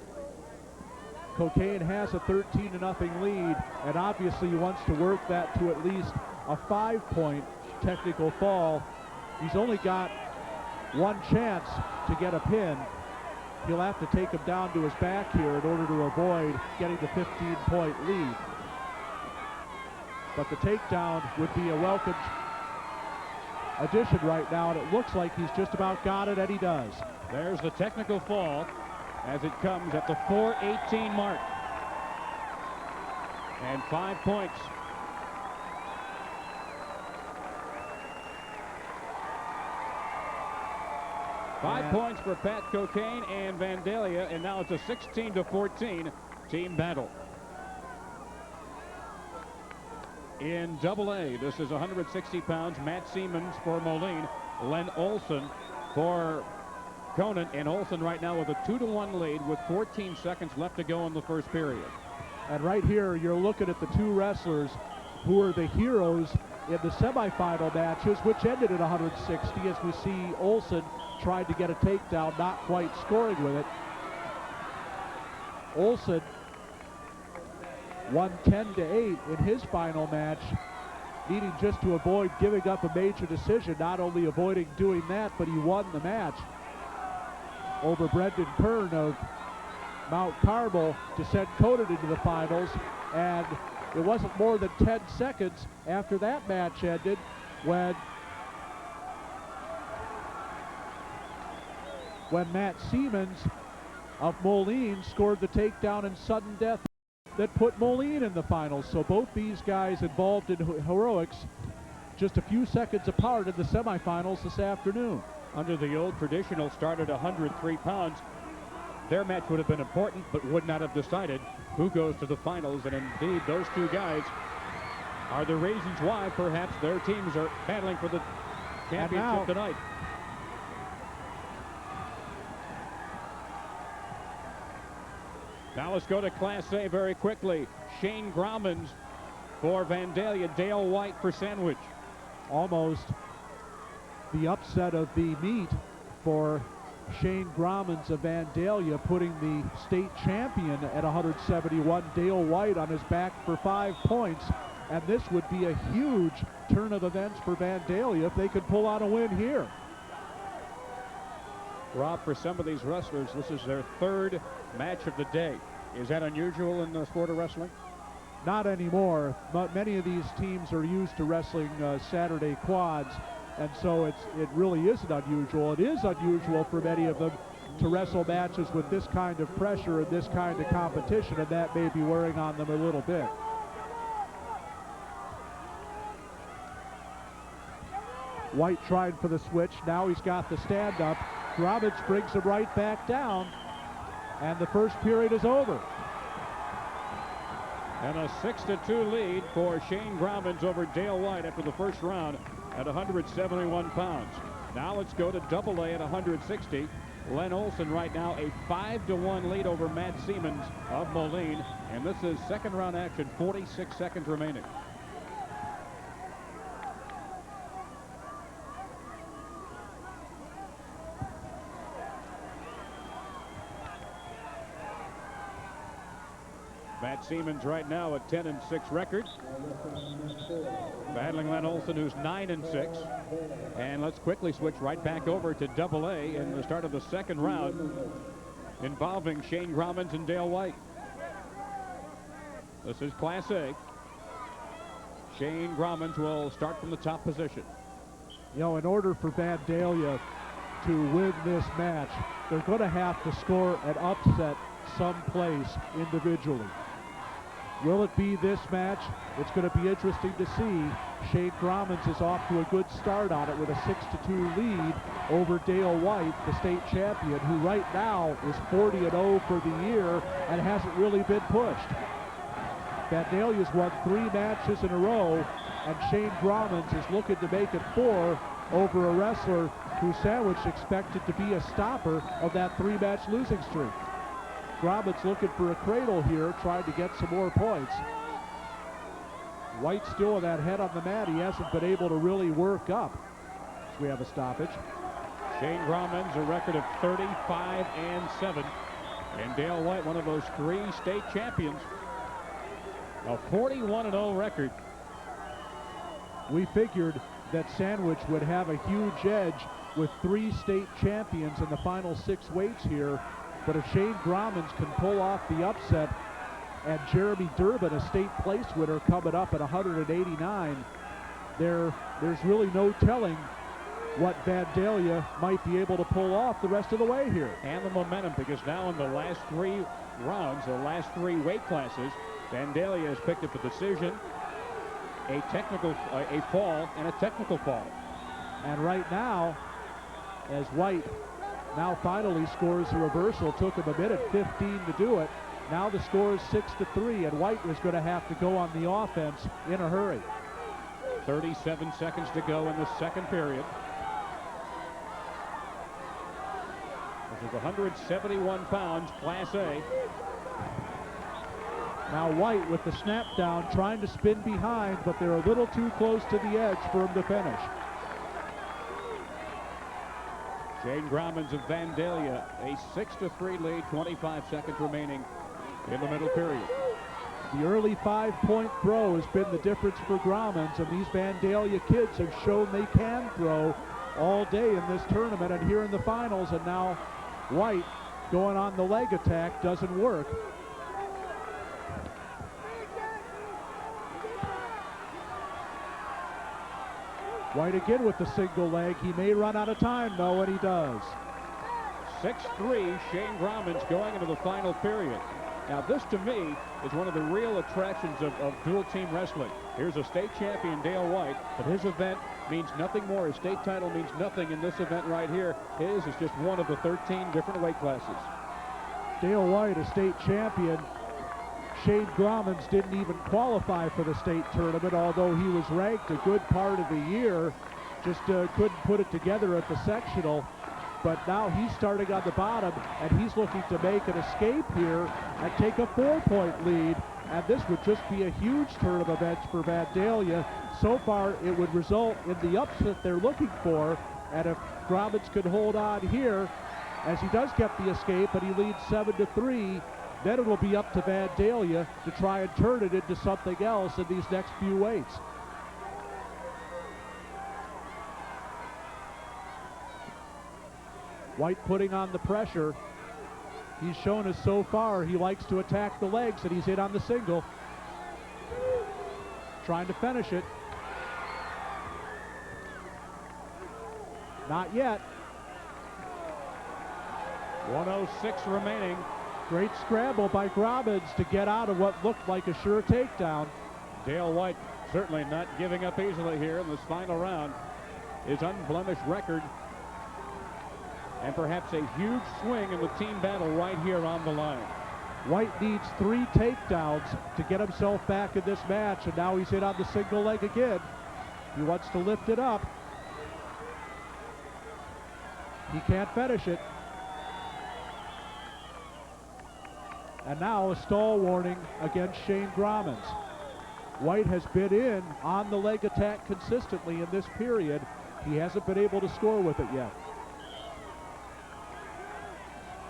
Speaker 2: Cocaine has a 13-0 lead, and obviously he wants to work that to at least a 5-point technical fall. He's only got one chance to get a pin. He'll have to take him down to his back here in order to avoid getting the 15-point lead. But the takedown would be a welcome addition right now, and it looks like he's just about got it, and he does.
Speaker 3: There's the technical fall as it comes at the 4:18 mark. And 5 points. Five points for Pat Cocaine and Vandalia, and now it's a 16-14 team battle. In Double-A, this is 160 pounds. Matt Siemens for Moline, Len Olson for Conan, and Olson right now with a 2-1 lead with 14 seconds left to go in the first period.
Speaker 2: And right here, you're looking at the two wrestlers who are the heroes in the semifinal matches, which ended at 160, as we see Olson tried to get a takedown, not quite scoring with it. Olson won 10-8 in his final match, needing just to avoid giving up a major decision. Not only avoiding doing that, but he won the match over Brendan Kern of Mount Carmel to send Conan into the finals. And it wasn't more than 10 seconds after that match ended when Matt Siemens of Moline scored the takedown in sudden death that put Moline in the finals. So both these guys involved in heroics just a few seconds apart in the semifinals this afternoon.
Speaker 3: Under the old traditional start at 103 pounds, their match would have been important, but would not have decided who goes to the finals. And indeed, those two guys are the reasons why perhaps their teams are battling for the championship tonight. Now let's go to Class A very quickly. Shane Gromans for Vandalia, Dale White for Sandwich.
Speaker 2: Almost the upset of the meet for Shane Gromans of Vandalia, putting the state champion at 171, Dale White, on his back for 5 points. And this would be a huge turn of events for Vandalia if they could pull out a win here.
Speaker 3: Rob, for some of these wrestlers, this is their third match of the day. Is that unusual in the sport of wrestling?
Speaker 2: Not anymore, but many of these teams are used to wrestling Saturday quads, and so it really isn't unusual. It is unusual for many of them to wrestle matches with this kind of pressure and this kind of competition, and that may be wearing on them a little bit. White tried for the switch. Now he's got the stand-up. Gromans brings him right back down, and the first period is over.
Speaker 3: And a 6-2 lead for Shane Gromans over Dale White after the first round at 171 pounds. Now let's go to Double-A at 160. Len Olson right now a 5-1 lead over Matt Siemens of Moline. And this is second round action, 46 seconds remaining. Matt Siemens right now a 10-6 record, battling Len Olson, who's 9-6. And let's quickly switch right back over to Double-A in the start of the second round involving Shane Gromans and Dale White. This is Class A. Shane Gromans will start from the top position.
Speaker 2: You know, in order for Vandalia to win this match, they're going to have to score an upset someplace individually. Will it be this match? It's going to be interesting to see. Shane Gromans is off to a good start on it with a 6-2 lead over Dale White, the state champion, who right now is 40-0 for the year and hasn't really been pushed. Vandalia's won 3 matches in a row, and Shane Gromans is looking to make it 4 over a wrestler who Sandwich expected to be a stopper of that 3-match losing streak. Gromans looking for a cradle here, trying to get some more points. White still with that head on the mat. He hasn't been able to really work up. So we have a stoppage.
Speaker 3: Shane Gromans a record of 35-7. And Dale White, one of those 3 state champions, a 41-0 record.
Speaker 2: We figured that Sandwich would have a huge edge with 3 state champions in the final 6 weights here. But if Shane Gromans can pull off the upset, and Jeremy Durbin, a state place winner, coming up at 189, there's really no telling what Vandalia might be able to pull off the rest of the way here.
Speaker 3: And the momentum, because now in the last 3 rounds, the last 3 weight classes, Vandalia has picked up a decision, a fall, and a technical fall.
Speaker 2: And right now, as White now finally scores a reversal, took him a minute 15 to do it. Now the score is 6-3, and White is going to have to go on the offense in a hurry.
Speaker 3: 37 seconds to go in the second period. This is 171 pounds, Class A.
Speaker 2: Now White with the snap down, trying to spin behind, but they're a little too close to the edge for him to finish.
Speaker 3: Shane Gromans of Vandalia, a 6-3 lead, 25 seconds remaining in the middle period.
Speaker 2: The early 5-point throw has been the difference for Gromans, and these Vandalia kids have shown they can throw all day in this tournament and here in the finals. And now White going on the leg attack doesn't work. White again with the single leg. He may run out of time, though, and he does.
Speaker 3: 6-3, Shane Gromans going into the final period. Now, this, to me, is one of the real attractions of dual-team wrestling. Here's a state champion, Dale White, but his event means nothing more. His state title means nothing in this event right here. His is just one of the 13 different weight classes.
Speaker 2: Dale White, a state champion. Shane Grommans didn't even qualify for the state tournament, although he was ranked a good part of the year. Just couldn't put it together at the sectional. But now he's starting on the bottom, and he's looking to make an escape here and take a 4-point lead. And this would just be a huge turn of events for Vandalia. So far, it would result in the upset they're looking for. And if Grommans could hold on here, as he does get the escape, and he leads 7-3, then it'll be up to Vandalia to try and turn it into something else in these next few weights. White putting on the pressure. He's shown us so far he likes to attack the legs, and he's in on the single. Trying to finish it. Not yet.
Speaker 3: 1:06 remaining.
Speaker 2: Great scramble by Grommans to get out of what looked like a sure takedown.
Speaker 3: Dale White certainly not giving up easily here in this final round. His unblemished record, and perhaps a huge swing in the team battle right here on the line.
Speaker 2: White needs 3 takedowns to get himself back in this match, and now he's in on the single leg again. He wants to lift it up. He can't finish it. And now a stall warning against Shane Grommans. White has been in on the leg attack consistently in this period. He hasn't been able to score with it yet.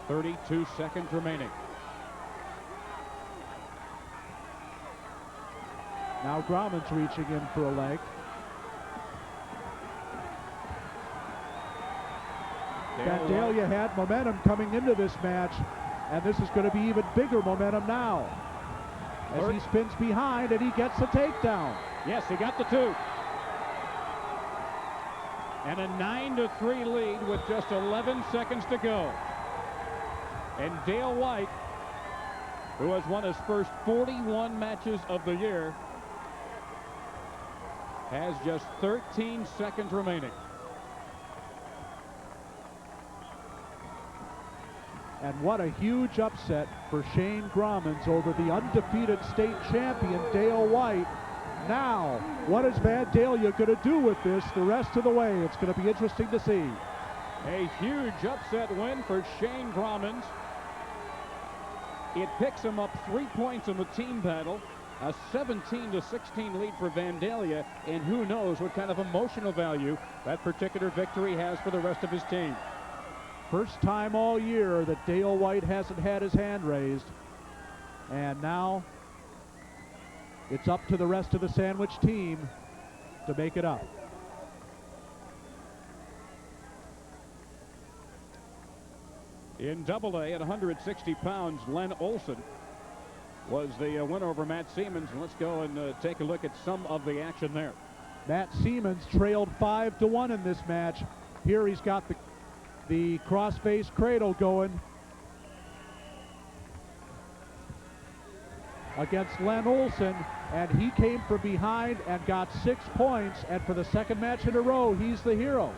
Speaker 3: 32 seconds remaining.
Speaker 2: Now Grommans reaching in for a leg. Vandalia had momentum coming into this match, and this is going to be even bigger momentum now. As he spins behind and he gets a takedown.
Speaker 3: Yes, he got the 2. And a 9-3 lead with just 11 seconds to go. And Dale White, who has won his first 41 matches of the year, has just 13 seconds remaining.
Speaker 2: And what a huge upset for Shane Grommans over the undefeated state champion Dale White. Now, what is Vandalia going to do with this the rest of the way? It's going to be interesting to see.
Speaker 3: A huge upset win for Shane Grommans. It picks him up 3 points in the team battle, a 17-16 lead for Vandalia, and who knows what kind of emotional value that particular victory has for the rest of his team.
Speaker 2: First time all year that Dale White hasn't had his hand raised. And now it's up to the rest of the Sandwich team to make it up.
Speaker 3: In Double-A at 160 pounds, Len Olson was the winner over Matt Siemens. And let's go and take a look at some of the action there.
Speaker 2: Matt Siemens trailed 5-1 in this match. Here he's got the cross-face cradle going against Len Olson, and he came from behind and got 6 points, and for the second match in a row, he's the hero.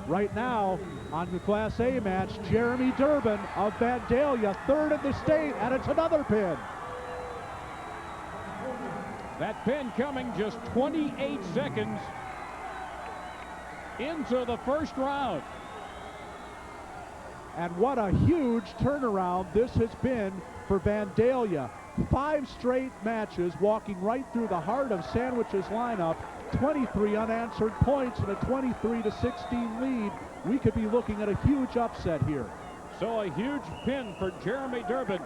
Speaker 2: Right now, on the Class A match, Jeremy Durbin of Vandalia, 3rd in the state, and it's another pin.
Speaker 3: That pin coming just 28 seconds into the first round.
Speaker 2: And what a huge turnaround this has been for Vandalia. 5 straight matches walking right through the heart of Sandwich's lineup. 23 unanswered points and a 23-16 lead. We could be looking at a huge upset here.
Speaker 3: So a huge pin for Jeremy Durbin.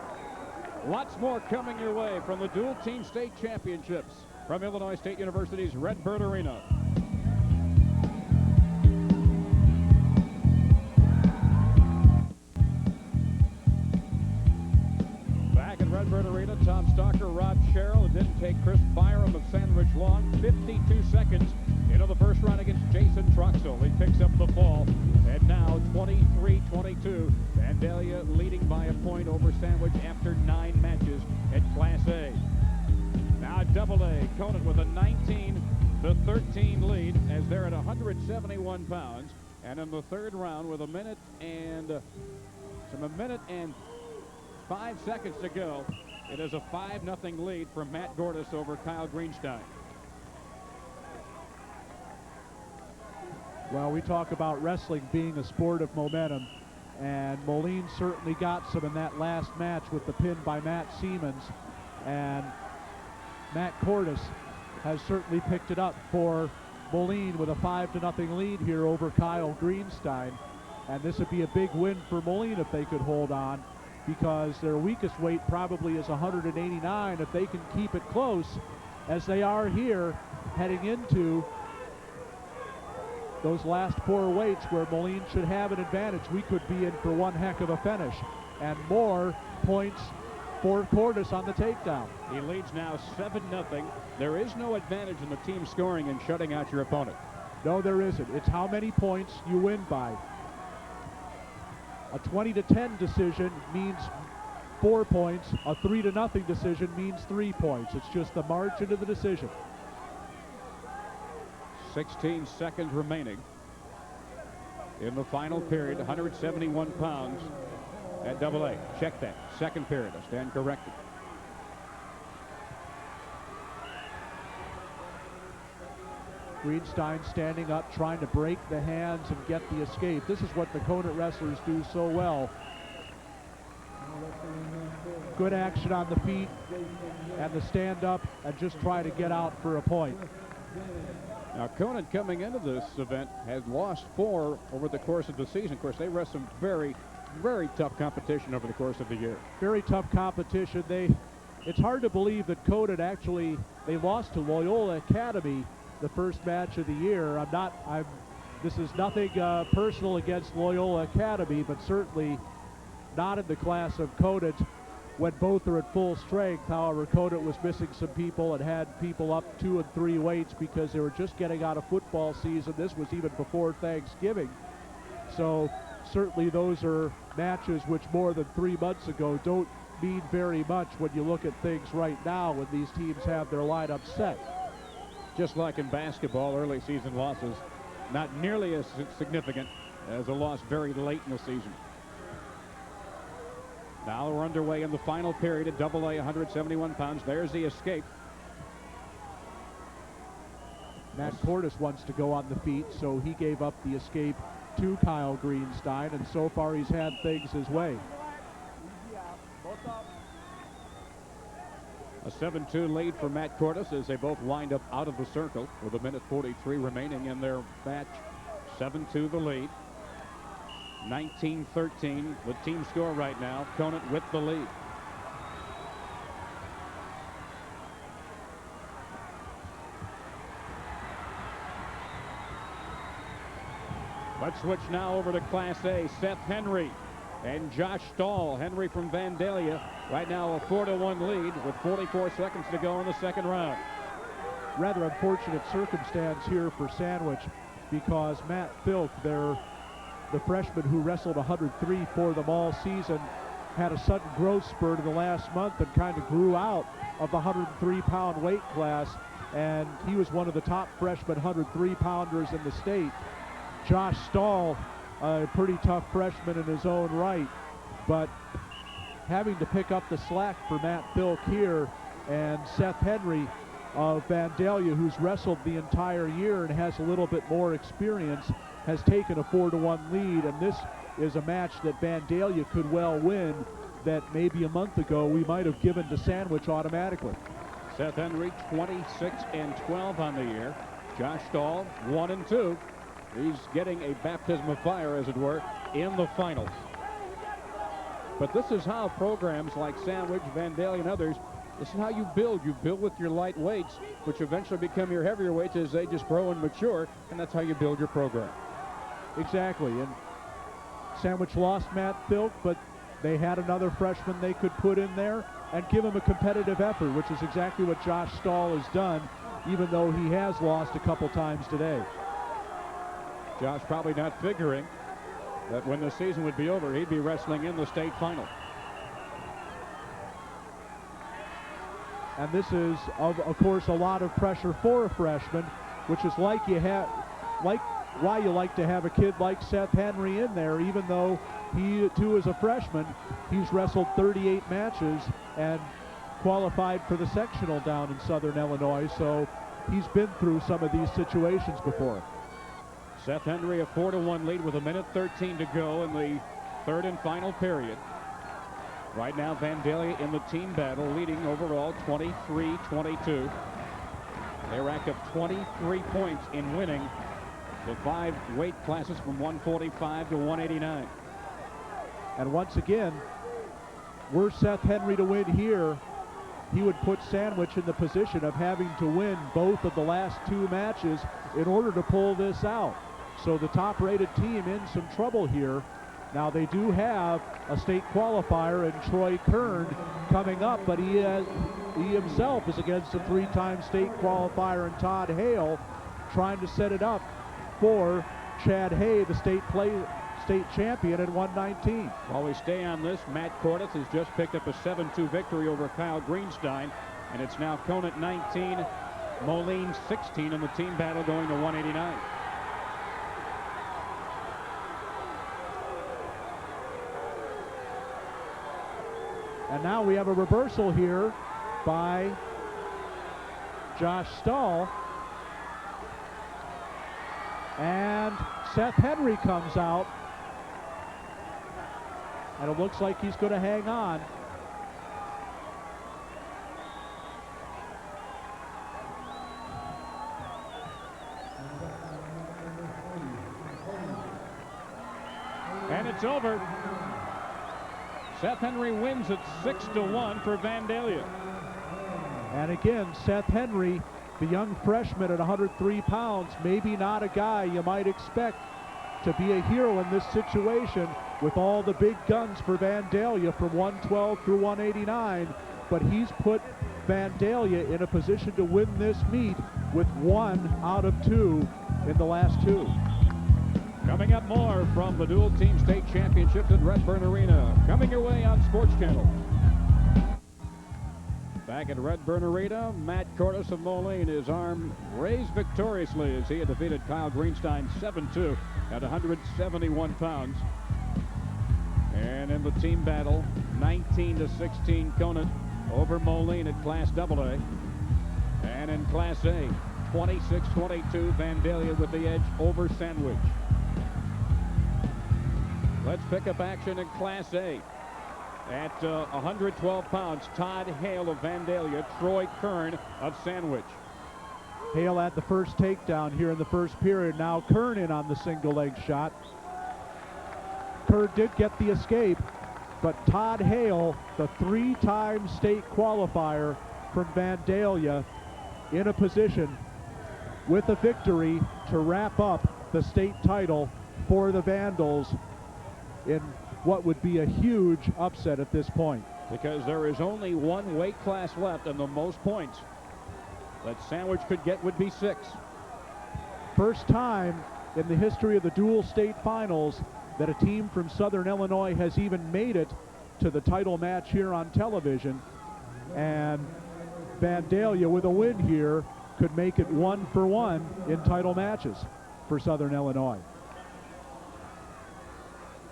Speaker 3: Lots more coming your way from the dual team state championships from Illinois State University's Redbird Arena. Back at Redbird Arena, Tom Stalker, Rob Sherrill. It didn't take Chris Byram of Sandwich long. 52 seconds into the first round against Jason Troxel. He picks up the fall, and now 23-22. Vandalia leading by a point over Sandwich after 9 matches at Class A. Now Double-A, Conant with a 19 13 lead as they're at 171 pounds. And in the third round with a minute and 5 seconds to go, it is a 5-0 lead for Matt Gordis over Kyle Greenstein.
Speaker 2: Well, we talk about wrestling being a sport of momentum, and Moline certainly got some in that last match with the pin by Matt Siemens, and Matt Gordis has certainly picked it up for Moline with a 5-0 lead here over Kyle Greenstein. And this would be a big win for Moline if they could hold on, because their weakest weight probably is 189. If they can keep it close, as they are here, heading into those last 4 weights where Moline should have an advantage, we could be in for one heck of a finish. And more points for Gordis on the takedown.
Speaker 3: He leads now 7-0. There is no advantage in the team scoring and shutting out your opponent.
Speaker 2: No, there isn't. It's how many points you win by. A 20-10 decision means 4 points. A 3-0 decision means 3 points. It's just the margin of the decision.
Speaker 3: 16 seconds remaining in the final period. 171 pounds at AA. Check that. Second period. I stand corrected.
Speaker 2: Greenstein standing up, trying to break the hands and get the escape. This is what the Conant wrestlers do so well. Good action on the feet and the stand up, and just try to get out for a point.
Speaker 3: Now, Conant coming into this event has lost 4 over the course of the season. Of course, they wrestled some very, very tough competition over the course of the year.
Speaker 2: Very tough competition. It's hard to believe that Conant actually, they lost to Loyola Academy the first match of the year. This is nothing personal against Loyola Academy, but certainly not in the class of Conant when both are at full strength. However, Conant was missing some people and had people up 2 and 3 weights because they were just getting out of football season. This was even before Thanksgiving. So certainly those are matches which more than 3 months ago don't mean very much when you look at things right now when these teams have their lineup set.
Speaker 3: Just like in basketball, early season losses not nearly as significant as a loss very late in the season. Now we're underway in the final period at AA, 171 pounds. There's the escape.
Speaker 2: Matt Gordis wants to go on the feet, so he gave up the escape to Kyle Greenstein, and so far he's had things his way.
Speaker 3: A 7-2 lead for Matt Gordis as they both wind up out of the circle with a minute 43 remaining in their match. 7-2 the lead. 19-13 the team score right now. Conant with the lead. Let's switch now over to Class A. Seth Henry and Josh Stahl. Henry from Vandalia. Right now a 4-1 lead with 44 seconds to go in the second round.
Speaker 2: Rather unfortunate circumstance here for Sandwich, because Matt Filk, the freshman who wrestled 103 for them all season, had a sudden growth spurt in the last month and kind of grew out of the 103-pound weight class, and he was one of the top freshman 103-pounders in the state. Josh Stahl, a pretty tough freshman in his own right, but having to pick up the slack for Matt Filk here, and Seth Henry of Vandalia, who's wrestled the entire year and has a little bit more experience, has taken a 4-1 lead, and this is a match that Vandalia could well win that maybe a month ago we might have given to Sandwich automatically.
Speaker 3: Seth Henry 26-12 on the year. Josh Stahl 1-2. He's getting a baptism of fire, as it were, in the finals. But this is how programs like Sandwich, Vandalia, and others, this is how you build. You build with your light weights, which eventually become your heavier weights as they just grow and mature, and that's how you build your program.
Speaker 2: Exactly, and Sandwich lost Matt Filk, but they had another freshman they could put in there and give him a competitive effort, which is exactly what Josh Stahl has done, even though he has lost a couple times today.
Speaker 3: Josh probably not figuring that when the season would be over, he'd be wrestling in the state final.
Speaker 2: And this is, of course, a lot of pressure for a freshman, which is why you like to have a kid like Seth Henry in there, even though he too is a freshman. He's wrestled 38 matches and qualified for the sectional down in Southern Illinois, so he's been through some of these situations before.
Speaker 3: Seth Henry, a 4-1 lead with 1:13 to go in the third and final period. Right now, Vandalia in the team battle, leading overall 23-22. They racked up 23 points in winning the 5 weight classes from 145 to 189.
Speaker 2: And once again, were Seth Henry to win here, he would put Sandwich in the position of having to win both of the last 2 matches in order to pull this out. So the top-rated team in some trouble here. Now they do have a state qualifier in Troy Kern coming up, but he himself is against a 3-time state qualifier in Todd Hale, trying to set it up for Chad Hay, the state champion at 119.
Speaker 3: While we stay on this, Matt Cordes has just picked up a 7-2 victory over Kyle Greenstein, and it's now Conant 19, Moline 16 in the team battle, going to 189.
Speaker 2: And now we have a reversal here by Josh Stahl. And Seth Henry comes out. And it looks like he's going to hang on.
Speaker 3: And it's over. Seth Henry wins at 6-1 for Vandalia.
Speaker 2: And again, Seth Henry, the young freshman at 103 pounds, maybe not a guy you might expect to be a hero in this situation with all the big guns for Vandalia from 112 through 189, but he's put Vandalia in a position to win this meet with 1 out of 2 in the last 2.
Speaker 3: Coming up, more from the dual team state championships at Redburn Arena. Coming your way on Sports Channel. Back at Redburn Arena, Matt Cordes of Moline, his arm raised victoriously as he had defeated Kyle Greenstein 7-2 at 171 pounds. And in the team battle, 19-16 Conant over Moline at Class AA. And in Class A, 26-22 Vandalia with the edge over Sandwich. Let's pick up action in Class A. At 112 pounds, Todd Hale of Vandalia, Troy Kern of Sandwich.
Speaker 2: Hale at the first takedown here in the first period. Now Kern in on the single leg shot. Kern did get the escape, but Todd Hale, the 3-time state qualifier from Vandalia, in a position with a victory to wrap up the state title for the Vandals in what would be a huge upset at this point.
Speaker 3: Because there is only 1 weight class left, and the most points that Sandwich could get would be 6.
Speaker 2: First time in the history of the dual state finals that a team from Southern Illinois has even made it to the title match here on television. And Vandalia, with a win here, could make it 1-for-1 in title matches for Southern Illinois.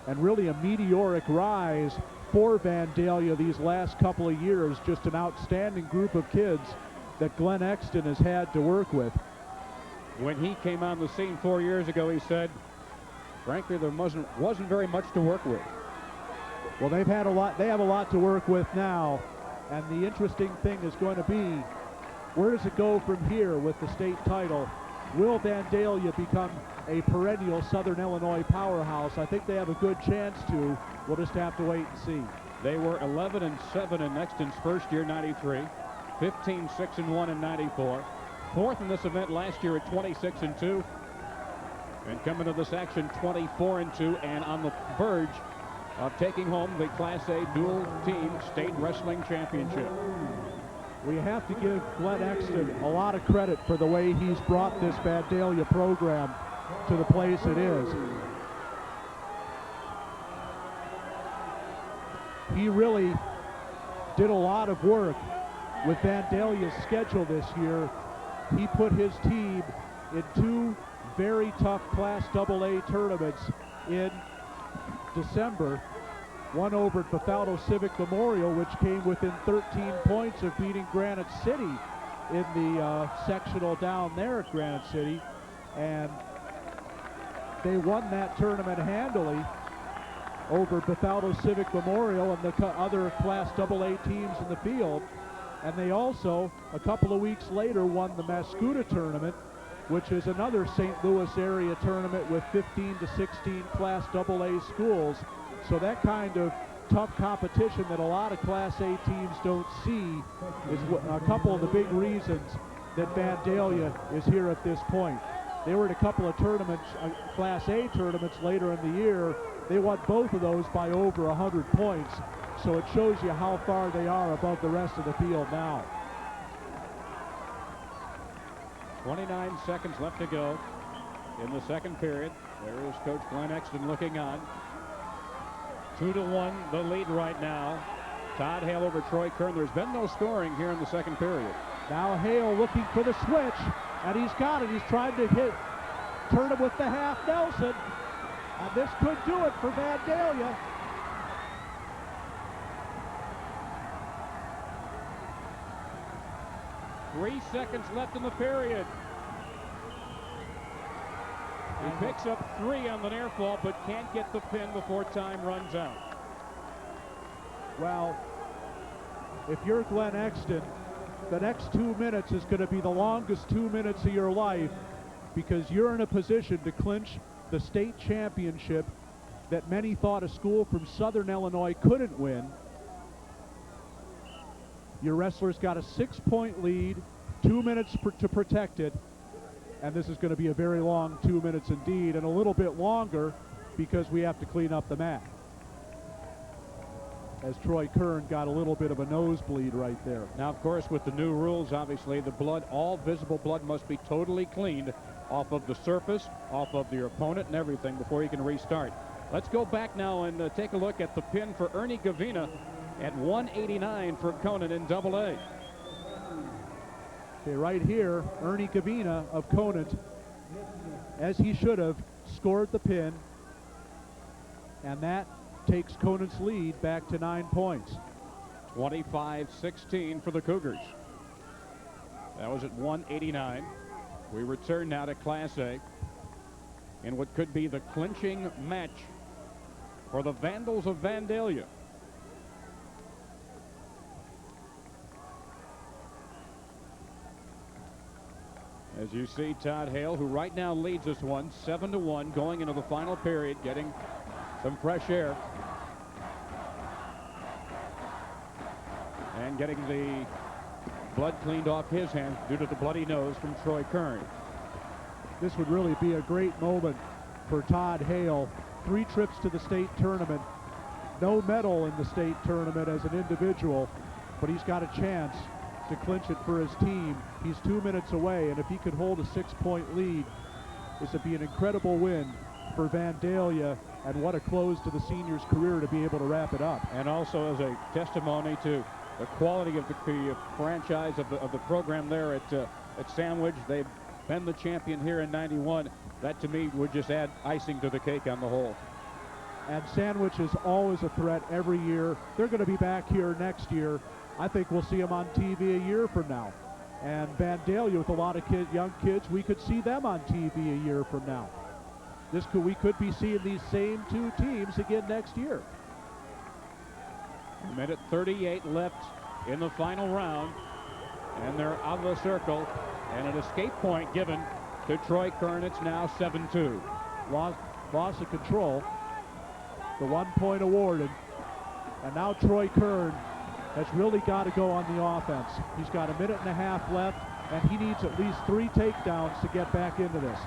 Speaker 2: And really a meteoric rise for Vandalia these last couple of years. Just an outstanding group of kids that Glenn Exton has had to work with.
Speaker 3: When he came on the scene 4 years ago, he said, frankly, there wasn't very much to work with.
Speaker 2: Well, they have a lot to work with now. And the interesting thing is going to be, where does it go from here with the state title? Will Vandalia become a perennial Southern Illinois powerhouse? I think they have a good chance to. We'll just have to wait and see.
Speaker 3: They were 11-7 in Exton's first year, 93, 15-6-1 in 94, 4th in this event last year at 26-2, and coming to this action 24-2, and on the verge of taking home the Class A dual team state wrestling championship.
Speaker 2: We have to give Glenn Exton a lot of credit for the way he's brought this Vandalia program to the place it is. He really did a lot of work with Vandalia's schedule this year. He put his team in two very tough Class AA tournaments in December. One over at Bethalto Civic Memorial, which came within 13 points of beating Granite City in the sectional down there at Granite City. And they won that tournament handily over Bethalto Civic Memorial and the other Class AA teams in the field. And they also, a couple of weeks later, won the Mascoutah tournament, which is another St. Louis area tournament with 15 to 16 Class AA schools. So that kind of tough competition that a lot of Class A teams don't see is a couple of the big reasons that Vandalia is here at this point. They were in a couple of tournaments, Class A tournaments later in the year. They won both of those by over 100 points. So it shows you how far they are above the rest of the field now.
Speaker 3: 29 seconds left to go in the second period. There is Coach Glenn Exton looking on. 2-1 the lead right now. Todd Hale over Troy Kern. There's been no scoring here in the second period.
Speaker 2: Now Hale looking for the switch, and he's got it. He's trying to turn it with the half Nelson, and this could do it for Vandalia.
Speaker 3: Three seconds left in the period. He picks up 3 on the near fall, but can't get the pin before time runs out.
Speaker 2: Well, if you're Glenn Exton, the next 2 minutes is going to be the longest 2 minutes of your life, because you're in a position to clinch the state championship that many thought a school from Southern Illinois couldn't win. Your wrestler's got a 6-point lead, 2 minutes to protect it, and this is going to be a very long 2 minutes indeed, and a little bit longer because we have to clean up the mat. As Troy Kern got a little bit of a nosebleed right there.
Speaker 3: Now, of course, with the new rules, obviously, the blood, all visible blood must be totally cleaned off of the surface, off of your opponent and everything before you can restart. Let's go back now and take a look at the pin for Ernie Gavina at 189 for Conan in AA.
Speaker 2: Okay, right here, Ernie Gavina of Conant, as he should have, scored the pin, and that takes Conant's lead back to 9 points.
Speaker 3: 25-16 for the Cougars. That was at 189. We return now to Class A in what could be the clinching match for the Vandals of Vandalia. As you see, Todd Hale, who right now leads this one 7-1 going into the final period, getting some fresh air and getting the blood cleaned off his hands due to the bloody nose from Troy Kern.
Speaker 2: This would really be a great moment for Todd Hale. 3 trips to the state tournament, no medal in the state tournament as an individual, but he's got a chance to clinch it for his team. He's 2 minutes away, and if he could hold a 6-point lead, this would be an incredible win for Vandalia, and what a close to the senior's career to be able to wrap it up.
Speaker 3: And also as a testimony to the quality of the franchise of the program there at Sandwich. They've been the champion here in '91. That to me would just add icing to the cake on the whole.
Speaker 2: And Sandwich is always a threat every year. They're going to be back here next year. I think we'll see them on TV a year from now. And Vandalia, with a lot of young kids, we could see them on TV a year from now. We could be seeing these same 2 teams again next year.
Speaker 3: 1:38 left in the final round, and they're out of the circle, and an escape point given to Troy Kern. It's now 7-2.
Speaker 2: Loss of control. The 1 point awarded, and now Troy Kern has really got to go on the offense. He's got 1.5 minutes left, and he needs at least 3 takedowns to get back into this.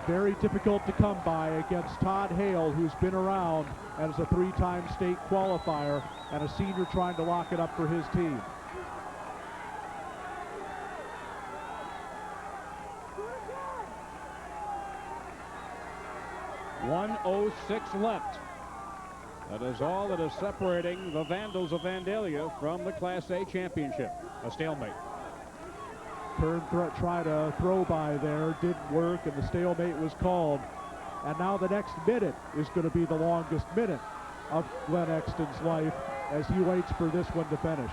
Speaker 2: Very difficult to come by against Todd Hale, who's been around as a 3-time state qualifier and a senior trying to lock it up for his team. .106 left. That is all that is separating the Vandals of Vandalia from the Class A championship. A stalemate. Kern tried to throw by there, didn't work, and the stalemate was called. And now the next minute is going to be the longest minute of Glenn Exton's life as he waits for this one to finish.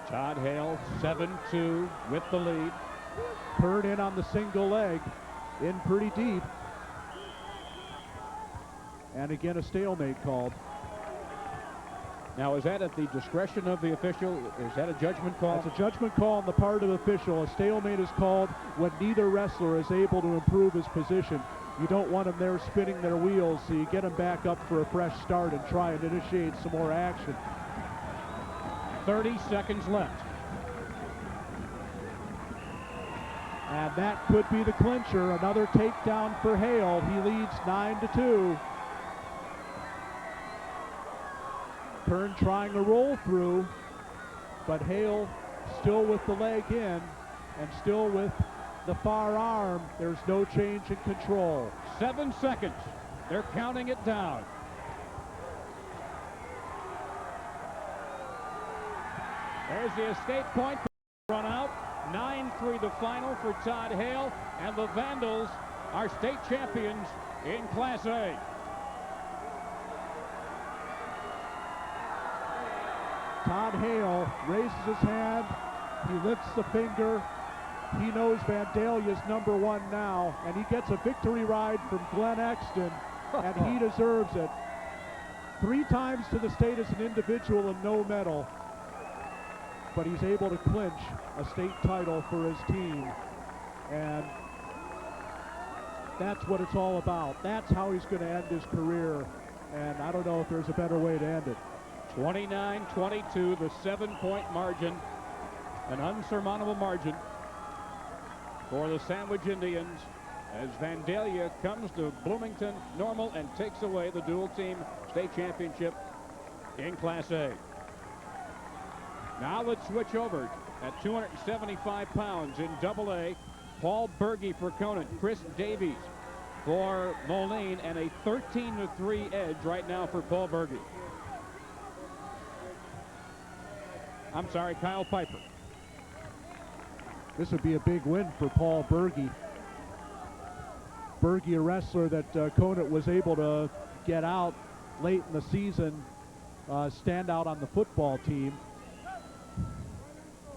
Speaker 3: Todd Hale, 7-2 with the lead.
Speaker 2: Kern in on the single leg, in pretty deep. And again, a stalemate called.
Speaker 3: Now, is that at the discretion of the official? Is that a judgment call?
Speaker 2: It's a judgment call on the part of the official. A stalemate is called when neither wrestler is able to improve his position. You don't want them there spinning their wheels, so you get them back up for a fresh start and try and initiate some more action.
Speaker 3: 30 seconds left.
Speaker 2: And that could be the clincher. Another takedown for Hale. He leads 9-2. Kern trying to roll through, but Hale still with the leg in and still with the far arm. There's no change in control.
Speaker 3: 7 seconds. They're counting it down. There's the escape point. Run out. 9-3 the final for Todd Hale, and the Vandals are state champions in Class A.
Speaker 2: Todd Hale raises his hand, he lifts the finger, he knows Vandalia's #1 now, and he gets a victory ride from Glenn Exton, and he deserves it. 3 times to the state as an individual and no medal, but he's able to clinch a state title for his team, and that's what it's all about. That's how he's going to end his career, and I don't know if there's a better way to end it.
Speaker 3: 29-22, the 7-point margin, an unsurmountable margin for the Sandwich Indians as Vandalia comes to Bloomington Normal and takes away the dual team state championship in Class A. Now let's switch over at 275 pounds in Double A. Paul Berge for Conant, Chris Davies for Moline, and a 13-3 edge right now for Paul Berge. I'm sorry, Kyle Piper.
Speaker 2: This would be a big win for Paul Berge. Berge, a wrestler that Conant was able to get out late in the season, stand out on the football team.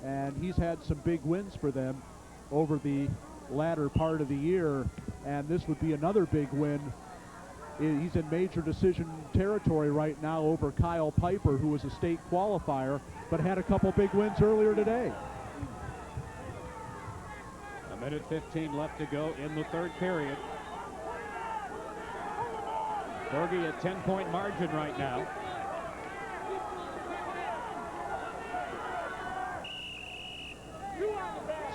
Speaker 2: And he's had some big wins for them over the latter part of the year. And this would be another big win. He's in major decision territory right now over Kyle Piper, who was a state qualifier, but had a couple big wins earlier today.
Speaker 3: 1:15 left to go in the third period. Berge a 10-point margin right now.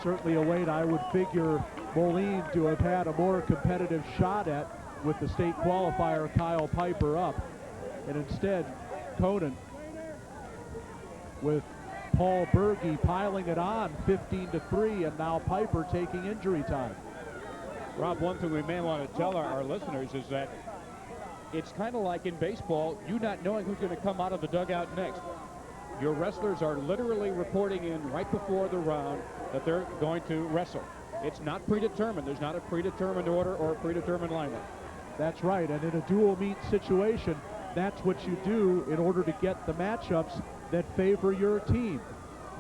Speaker 2: Certainly a weight I would figure Moline to have had a more competitive shot at with the state qualifier Kyle Piper up. And instead, Conant with Paul Berge piling it on 15-3, and now Piper taking injury time.
Speaker 3: Rob, one thing we may want to tell our listeners is that it's kind of like in baseball, you not knowing who's going to come out of the dugout next. Your wrestlers are literally reporting in right before the round that they're going to wrestle. It's not predetermined. There's not a predetermined order or a predetermined lineup.
Speaker 2: That's right, and in a dual meet situation, that's what you do in order to get the matchups that favor your team.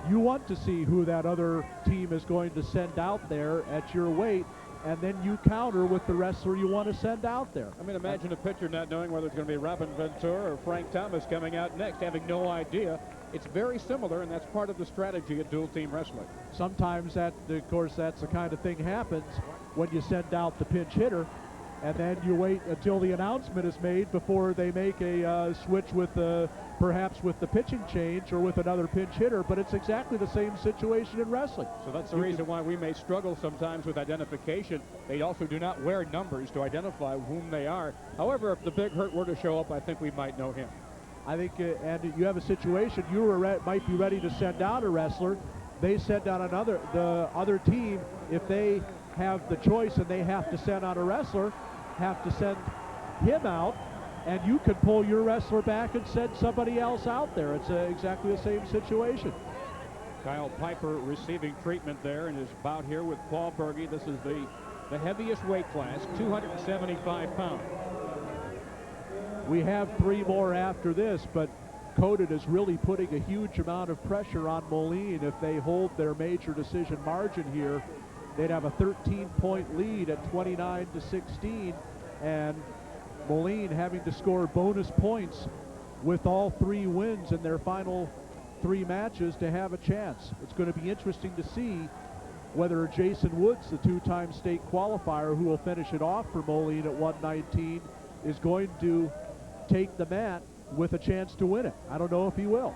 Speaker 2: You want to see who that other team is going to send out there at your weight, and then you counter with the wrestler you want to send out there.
Speaker 3: I mean, imagine a pitcher not knowing whether it's going to be Robin Ventura or Frank Thomas coming out next, having no idea. It's very similar, and that's part of the strategy of dual team wrestling.
Speaker 2: Sometimes that, of course, that's the kind of thing happens when you send out the pinch hitter, and then you wait until the announcement is made before they make a switch with perhaps with the pitching change or with another pinch hitter, but it's exactly the same situation in wrestling.
Speaker 3: So that's the reason why we may struggle sometimes with identification. They also do not wear numbers to identify whom they are. However, if the Big Hurt were to show up, I think we might know him.
Speaker 2: I think, and you have a situation, you might be ready to send out a wrestler. They send out the other team, if they have the choice and they have to send out a wrestler, have to send him out, and you can pull your wrestler back and send somebody else out there. It's exactly the same situation.
Speaker 3: Kyle Piper receiving treatment there in his bout here with Paul Berge. This is the heaviest weight class, 275 pounds.
Speaker 2: We have 3 more after this, but Conant is really putting a huge amount of pressure on Moline. If they hold their major decision margin here, they'd have a 13-point lead at 29-16, and Moline having to score bonus points with all 3 wins in their final 3 matches to have a chance. It's going to be interesting to see whether Jason Woods, the 2-time state qualifier who will finish it off for Moline at 119, is going to take the mat with a chance to win it. I don't know if he will.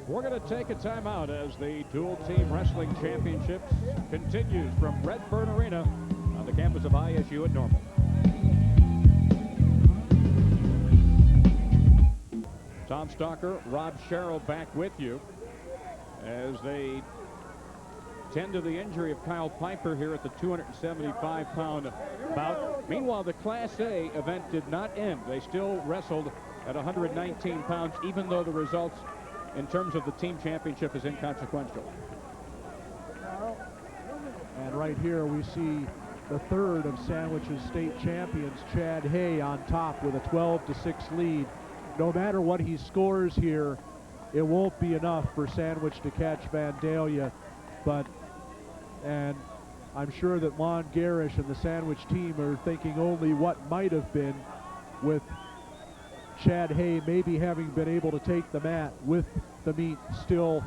Speaker 3: We're going to take a timeout as the Dual Team Wrestling Championships continues from Redbird Arena on the campus of ISU at Normal. Tom Stalker, Rob Sherrill back with you as they tend to the injury of Kyle Piper here at the 275-pound bout. Meanwhile, the Class A event did not end. They still wrestled at 119 pounds, even though the results in terms of the team championship is inconsequential.
Speaker 2: And right here we see the 3rd of Sandwich's state champions, Chad Hay, on top with a 12-6 lead. No matter what he scores here, it won't be enough for Sandwich to catch Vandalia, and I'm sure that Lon Garish and the Sandwich team are thinking only what might have been, with Chad Hay maybe having been able to take the mat with the meet still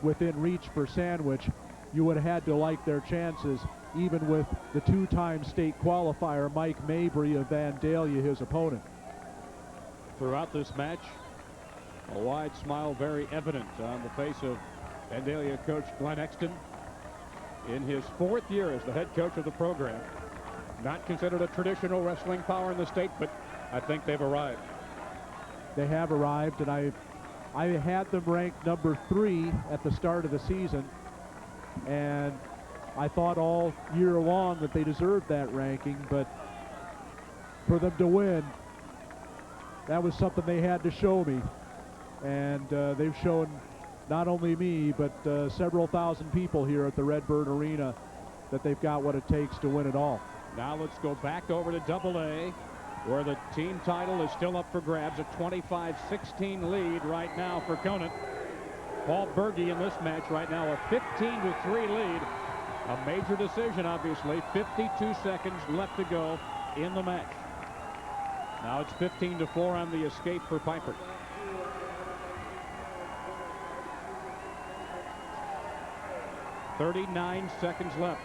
Speaker 2: within reach for Sandwich. You would have had to like their chances, even with the 2-time state qualifier Mike Mabry of Vandalia, his opponent.
Speaker 3: Throughout this match, a wide smile very evident on the face of Vandalia coach Glenn Exton. In his 4th year as the head coach of the program, not considered a traditional wrestling power in the state, but I think they've arrived.
Speaker 2: They have arrived, and I had them ranked number 3 at the start of the season, and I thought all year long that they deserved that ranking, but for them to win, that was something they had to show me, and they've shown not only me, but several thousand people here at the Redbird Arena that they've got what it takes to win it all.
Speaker 3: Now let's go back over to AA, where the team title is still up for grabs. A 25-16 lead right now for Conant. Paul Berge in this match right now, a 15-3 lead. A major decision, obviously. 52 seconds left to go in the match. Now it's 15-4 on the escape for Piper. "39 seconds left.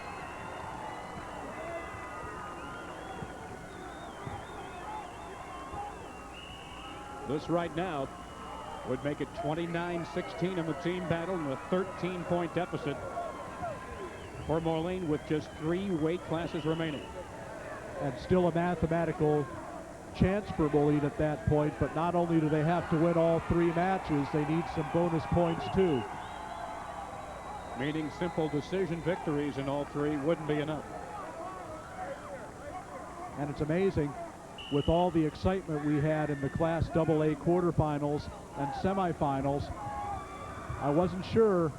Speaker 3: This right now would make it 29-16 in the team battle and a 13-point deficit for Moline with just 3 weight classes remaining.
Speaker 2: And still a mathematical chance for Moline at that point, but not only do they have to win all 3 matches, they need some bonus points too.
Speaker 3: Meaning simple decision victories in all 3 wouldn't be enough.
Speaker 2: And it's amazing, with all the excitement we had in the Class AA quarterfinals and semifinals, I wasn't sure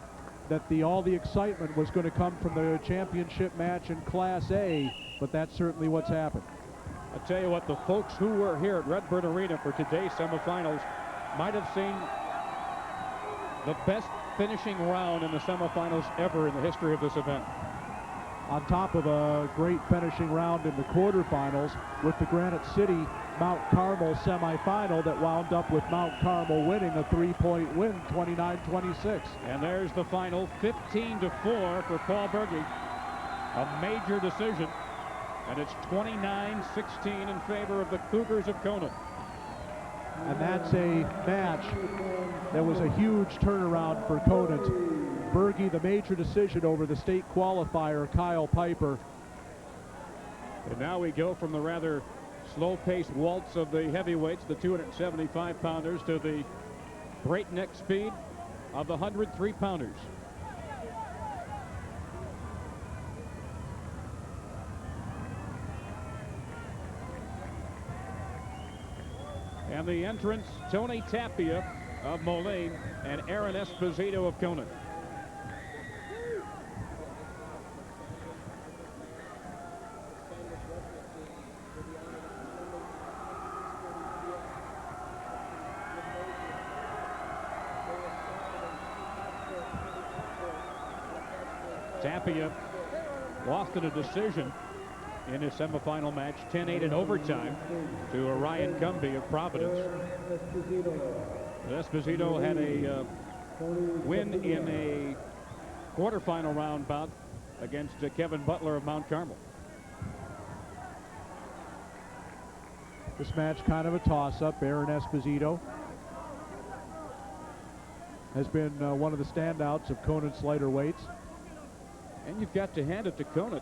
Speaker 2: that all the excitement was going to come from the championship match in Class A, but that's certainly what's happened.
Speaker 3: I tell you what, the folks who were here at Redbird Arena for today's semifinals might have seen the best finishing round in the semifinals ever in the history of this event.
Speaker 2: On top of a great finishing round in the quarterfinals with the Granite City Mount Carmel semifinal that wound up with Mount Carmel winning a 3-point win, 29-26.
Speaker 3: And there's the final, 15-4 for Paul Berge. A major decision, and it's 29-16 in favor of the Cougars of Conant.
Speaker 2: And that's a match that was a huge turnaround for Conant. Berge, the major decision over the state qualifier, Kyle Piper.
Speaker 3: And now we go from the rather slow-paced waltz of the heavyweights, the 275-pounders, to the breakneck speed of the 103-pounders. And the entrants, Tony Tapia of Moline and Aaron Esposito of Conant. Tapia lost in a decision in his semifinal match, 10-8 in overtime, to Orion Gumby of Providence. Esposito had a win in a quarterfinal round bout against Kevin Butler of Mount Carmel.
Speaker 2: This match kind of a toss-up. Aaron Esposito has been one of the standouts of Conant's lighter weights.
Speaker 3: And you've got to hand it to Conant.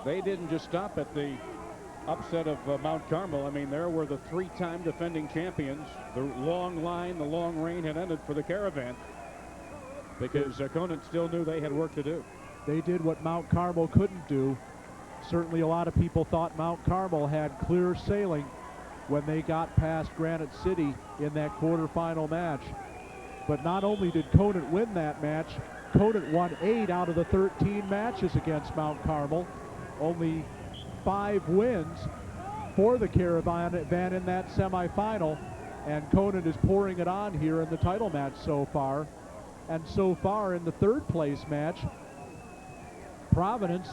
Speaker 3: They didn't just stop at the upset of Mount Carmel. I mean, there were the three-time defending champions. The long line, the long reign had ended for the Caravan because Conant still knew they had work to do.
Speaker 2: They did what Mount Carmel couldn't do. Certainly a lot of people thought Mount Carmel had clear sailing when they got past Granite City in that quarterfinal match. But not only did Conant win that match, Conant won 8 out of the 13 matches against Mount Carmel. Only 5 wins for the Caravan in that semifinal, and Conant is pouring it on here in the title match so far. And so far in the third place match, Providence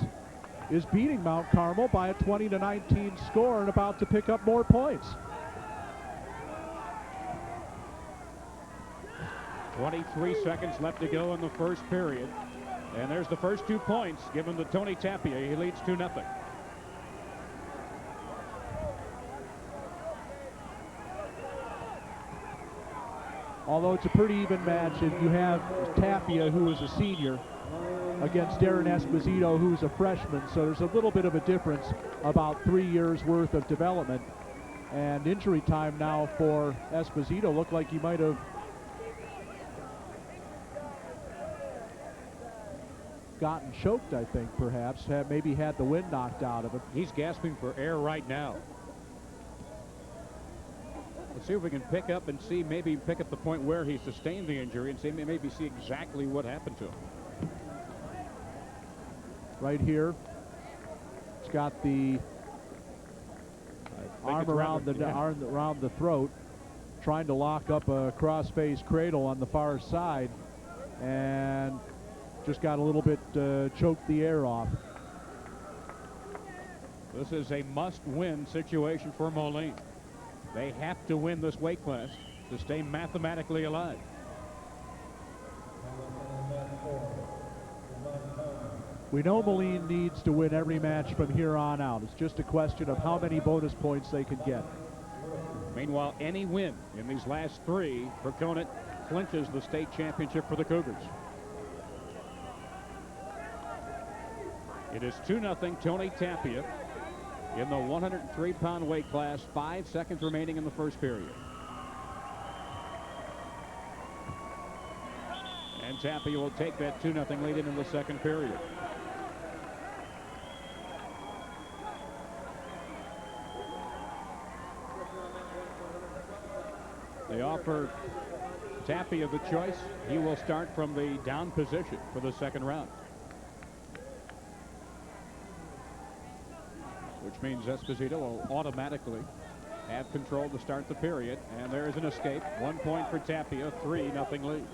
Speaker 2: is beating Mount Carmel by a 20-19 score and about to pick up more points.
Speaker 3: 23 seconds left to go in the first period. And there's the first 2 points given to Tony Tapia. He leads 2-0.
Speaker 2: Although it's a pretty even match, and you have Tapia, who is a senior, against Aaron Esposito, who's a freshman. So there's a little bit of a difference, about 3 years worth of development. And injury time now for Esposito. Looked like he might have gotten choked, I think, perhaps. Maybe had the wind knocked out of him.
Speaker 3: He's gasping for air right now. Let's see if we can pick up and see, maybe pick up the point where he sustained the injury and see, maybe see exactly what happened to him.
Speaker 2: Right here, it's got the arm around the throat, trying to lock up a cross-face cradle on the far side, and just got a little bit choked the air off.
Speaker 3: This is a must-win situation for Moline. They have to win this weight class to stay mathematically alive.
Speaker 2: We know Moline needs to win every match from here on out. It's just a question of how many bonus points they can get.
Speaker 3: Meanwhile, any win in these last 3 for Conant clinches the state championship for the Cougars. It is 2-0 Tony Tapia in the 103-pound weight class. 5 seconds remaining in the first period. And Tapia will take that 2-0 lead into the second period. They offer Tapia the choice. He will start from the down position for the second round, which means Esposito will automatically have control to start the period. And there is an escape. 1 point for Tapia, 3-0 lead.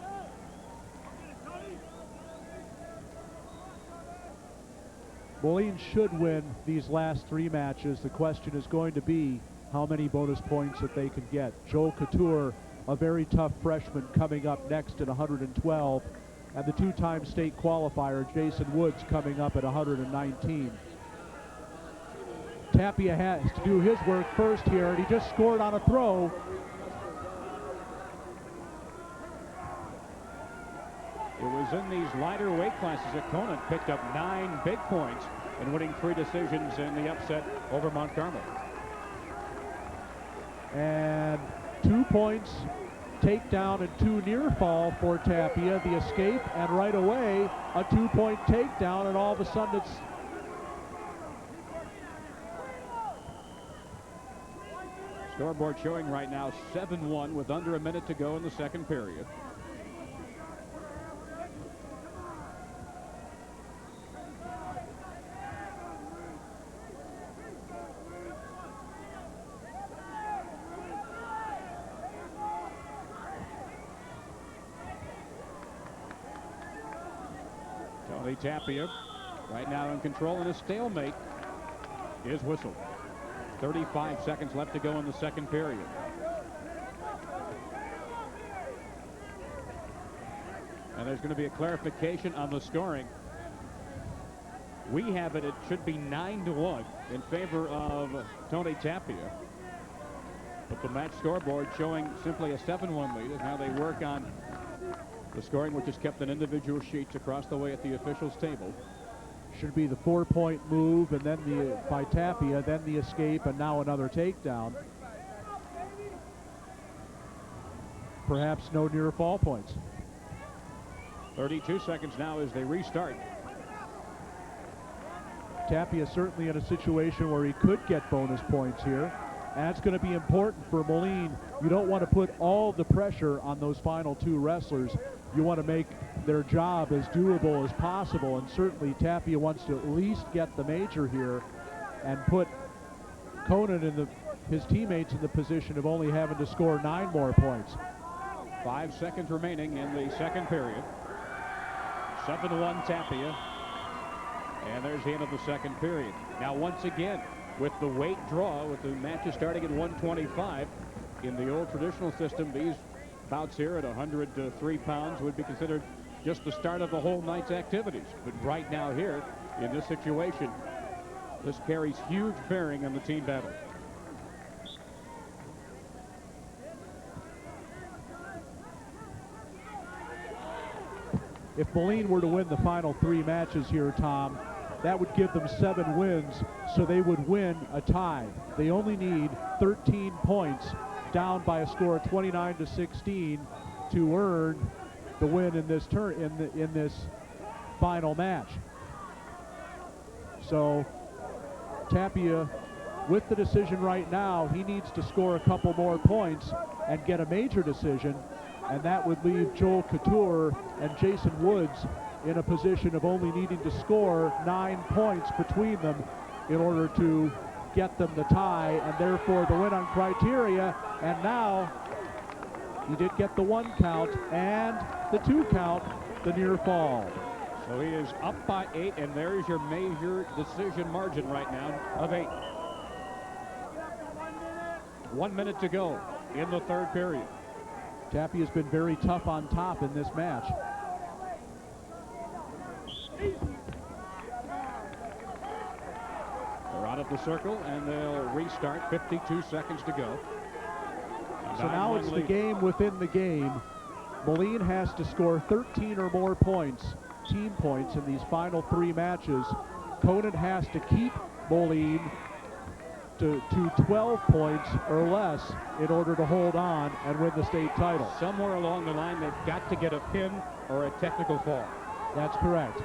Speaker 2: Moline should win these last 3 matches. The question is going to be how many bonus points that they can get. Joel Couture, a very tough freshman, coming up next at 112, and the 2-time state qualifier, Jason Woods, coming up at 119. Tapia has to do his work first here, and he just scored on a throw.
Speaker 3: It was in these lighter weight classes that Conant picked up 9 big points in winning 3 decisions in the upset over Mount Carmel.
Speaker 2: And 2 points, takedown, and 2 near fall for Tapia. The escape, and right away a 2-point takedown, and all of a sudden it's
Speaker 3: Scoreboard showing right now 7-1 with under a minute to go in the second period. Tony Tapia right now in control, and a stalemate is whistled. 35 seconds left to go in the second period. And there's going to be a clarification on the scoring. We have it should be 9-1 in favor of Tony Tapia. But the match scoreboard showing simply a 7-1 lead as now they work on the scoring, which is kept in individual sheets across the way at the officials' table.
Speaker 2: Should be the 4-point move, and then by Tapia, then the escape, and now another takedown. Perhaps no near fall points.
Speaker 3: 32 seconds now as they restart.
Speaker 2: Tapia certainly in a situation where he could get bonus points here. And that's going to be important for Moline. You don't want to put all the pressure on those final two wrestlers. You want to make their job as doable as possible, and certainly Tapia wants to at least get the major here and put Conan and his teammates in the position of only having to score 9 more points.
Speaker 3: 5 seconds remaining in the second period. 7-1 Tapia. And there's the end of the second period. Now once again, with the weight draw, with the matches starting at 125, in the old traditional system, these bouts here at 103 pounds would be considered just the start of the whole night's activities. But right now here, in this situation, this carries huge bearing on the team battle.
Speaker 2: If Moline were to win the final 3 matches here, Tom, that would give them 7 wins, so they would win a tie. They only need 13 points, down by a score of 29-16, to earn the win in this in this final match. So Tapia, with the decision right now, he needs to score a couple more points and get a major decision, and that would leave Joel Couture and Jason Woods in a position of only needing to score 9 points between them in order to get them the tie, and therefore the win on criteria. And now he did get the 1 count and the 2 count, the near fall.
Speaker 3: So he is up by 8, and there's your major decision margin right now of 8. 1 minute to go in the third period.
Speaker 2: Tapia's been very tough on top in this match.
Speaker 3: They're out of the circle, and they'll restart. 52 seconds to go.
Speaker 2: So now it's the game within the game. Moline has to score 13 or more points, team points, in these final 3 matches. Conan has to keep Moline to 12 points or less in order to hold on and win the state title.
Speaker 3: Somewhere along the line, they've got to get a pin or a technical fall.
Speaker 2: That's correct.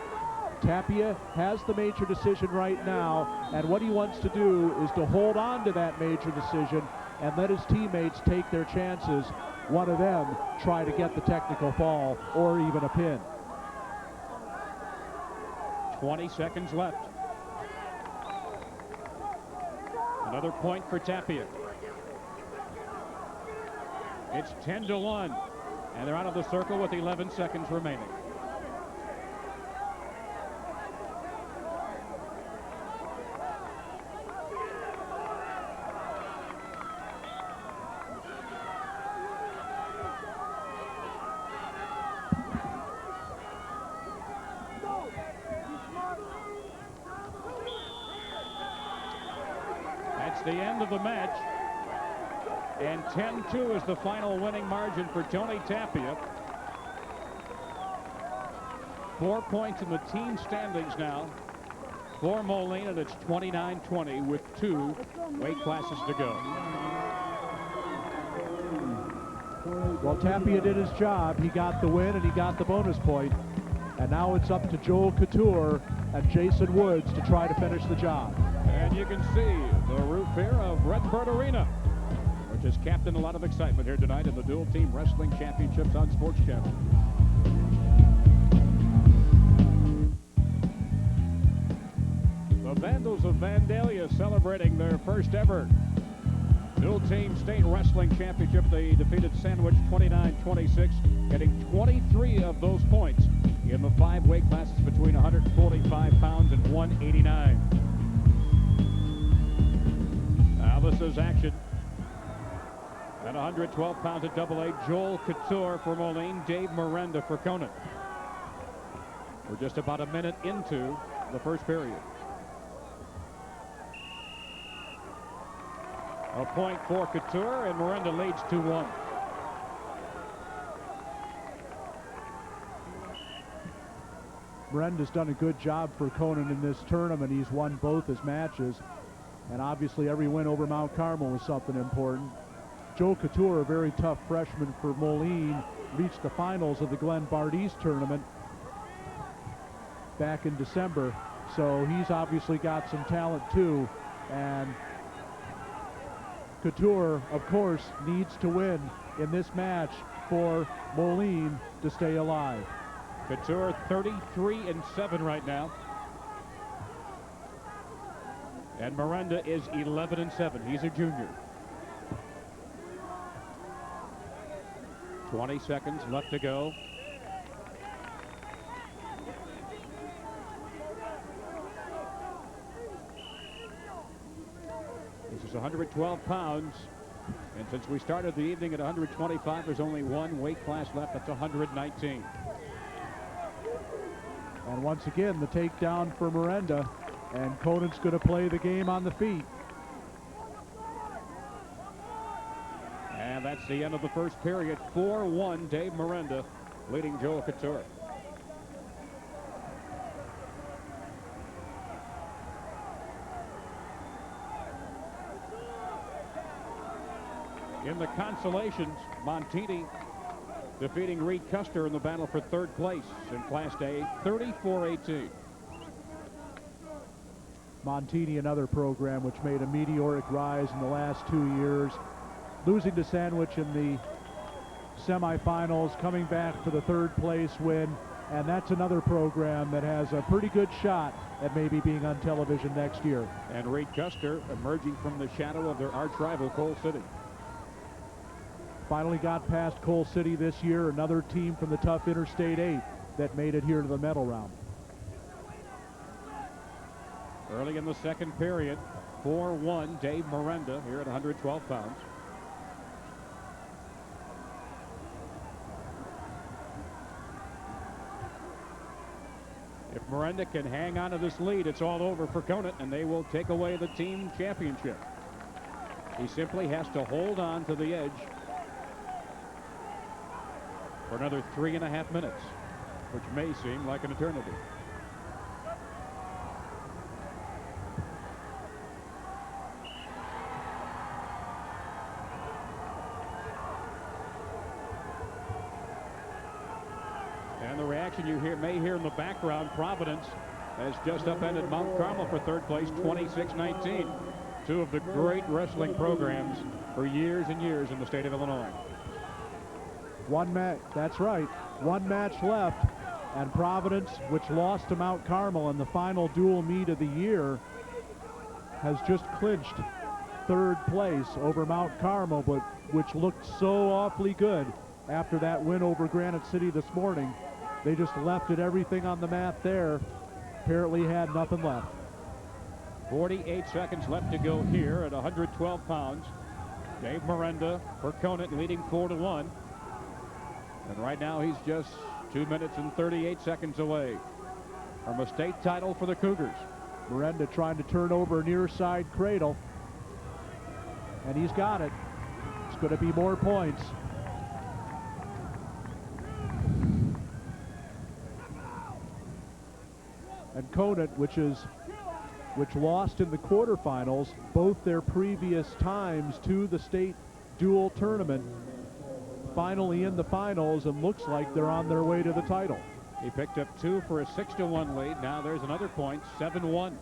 Speaker 2: Tapia has the major decision right now, and what he wants to do is to hold on to that major decision and let his teammates take their chances. One of them try to get the technical fall or even a pin.
Speaker 3: 20 seconds left. Another point for Tapia. It's 10-1, and they're out of the circle with 11 seconds remaining. The end of the match, and 10-2 is the final winning margin for Tony Tapia. 4 points in the team standings now for Moline, and it's 29-20 with 2 weight classes to go.
Speaker 2: Well, Tapia did his job. He got the win and he got the bonus point, and now it's up to Joel Couture and Jason Woods to try to finish the job.
Speaker 3: And you can see the roof here of Redbird Arena, has captained a lot of excitement here tonight in the Dual Team Wrestling Championships on Sports Channel. The Vandals of Vandalia celebrating their first ever Dual Team State Wrestling Championship. They defeated Sandwich 29-26, getting 23 of those points in the 5 weight classes between 145 pounds and 189. Now this is action. At 112 pounds at AA, Joel Couture for Moline, Dave Miranda for Conant. We're just about a minute into the first period. A point for Couture, and Miranda leads 2-1.
Speaker 2: Miranda's done a good job for Conant in this tournament. He's won both his matches, and obviously every win over Mount Carmel was something important. Joe Couture, a very tough freshman for Moline, reached the finals of the Glenn Bard East tournament back in December, so he's obviously got some talent too, and Couture, of course, needs to win in this match for Moline to stay alive.
Speaker 3: Couture 33-7 right now. And Miranda is 11-7. He's a junior. 20 seconds left to go. This is 112 pounds. And since we started the evening at 125, there's only one weight class left. That's 119.
Speaker 2: And once again, the takedown for Miranda. And Conant's going to play the game on the feet.
Speaker 3: And that's the end of the first period. 4-1, Dave Miranda leading Joel Couture. In the consolations, Montini defeating Reed Custer in the battle for third place in Class A, 34-18.
Speaker 2: Montini, another program which made a meteoric rise in the last 2 years, losing to Sandwich in the semifinals, coming back for the third place win, and that's another program that has a pretty good shot at maybe being on television next year.
Speaker 3: And Reed Custer emerging from the shadow of their arch rival, Coal City.
Speaker 2: Finally got past Coal City this year, another team from the tough Interstate 8 that made it here to the medal round.
Speaker 3: Early in the second period, 4-1, Dave Miranda here at 112 pounds. If Miranda can hang on to this lead, it's all over for Conant, and they will take away the team championship. He simply has to hold on to the edge for another 3.5 minutes, which may seem like an eternity. And the reaction you may hear in the background, Providence has just upended Mount Carmel for third place, 26-19. Two of the great wrestling programs for years and years in the state of Illinois.
Speaker 2: One match, that's right, one match left, and Providence, which lost to Mount Carmel in the final dual meet of the year, has just clinched third place over Mount Carmel, but which looked so awfully good after that win over Granite City this morning. They just left it everything on the mat there. Apparently had nothing left.
Speaker 3: 48 seconds left to go here at 112 pounds. Dave Miranda for Conant leading 4-1. And right now he's just 2 minutes and 38 seconds away from a state title for the Cougars.
Speaker 2: Miranda trying to turn over a near side cradle. And he's got it. It's going to be more points. And Conant, which lost in the quarterfinals both their previous times to the state dual tournament, finally in the finals, and looks like they're on their way to the title.
Speaker 3: He picked up 2 for a 6-1 lead. Now there's another point, 7-1.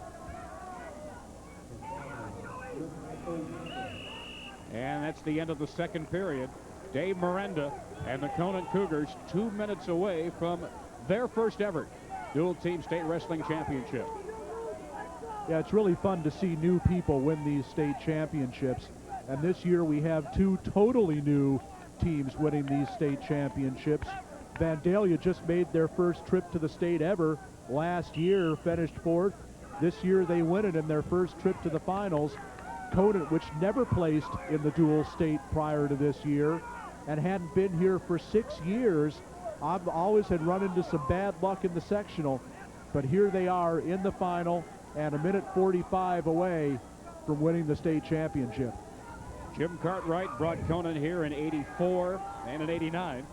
Speaker 3: And that's the end of the second period. Dave Miranda and the Conant Cougars 2 minutes away from their first ever dual team state wrestling championship.
Speaker 2: Yeah, it's really fun to see new people win these state championships. And this year we have two totally new teams winning these state championships. Vandalia just made their first trip to the state ever. Last year finished fourth. This year they win it in their first trip to the finals. Conant, which never placed in the dual state prior to this year and hadn't been here for 6 years, I've always had run into some bad luck in the sectional. But here they are in the final and a minute 45 away from winning the state championship.
Speaker 3: Jim Cartwright brought Conant here in '84 and in '89,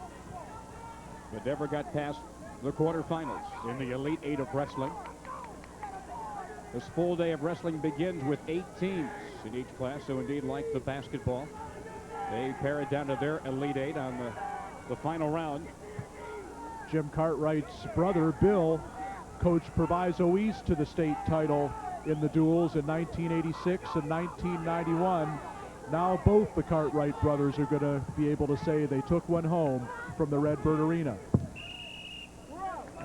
Speaker 3: but never got past the quarterfinals in the Elite Eight of wrestling. This full day of wrestling begins with 8 teams in each class, so indeed like the basketball, they pare it down to their Elite Eight on the final round.
Speaker 2: Jim Cartwright's brother, Bill, coached Proviso East to the state title in the duels in 1986 and 1991. Now both the Cartwright brothers are going to be able to say they took one home from the Redbird Arena.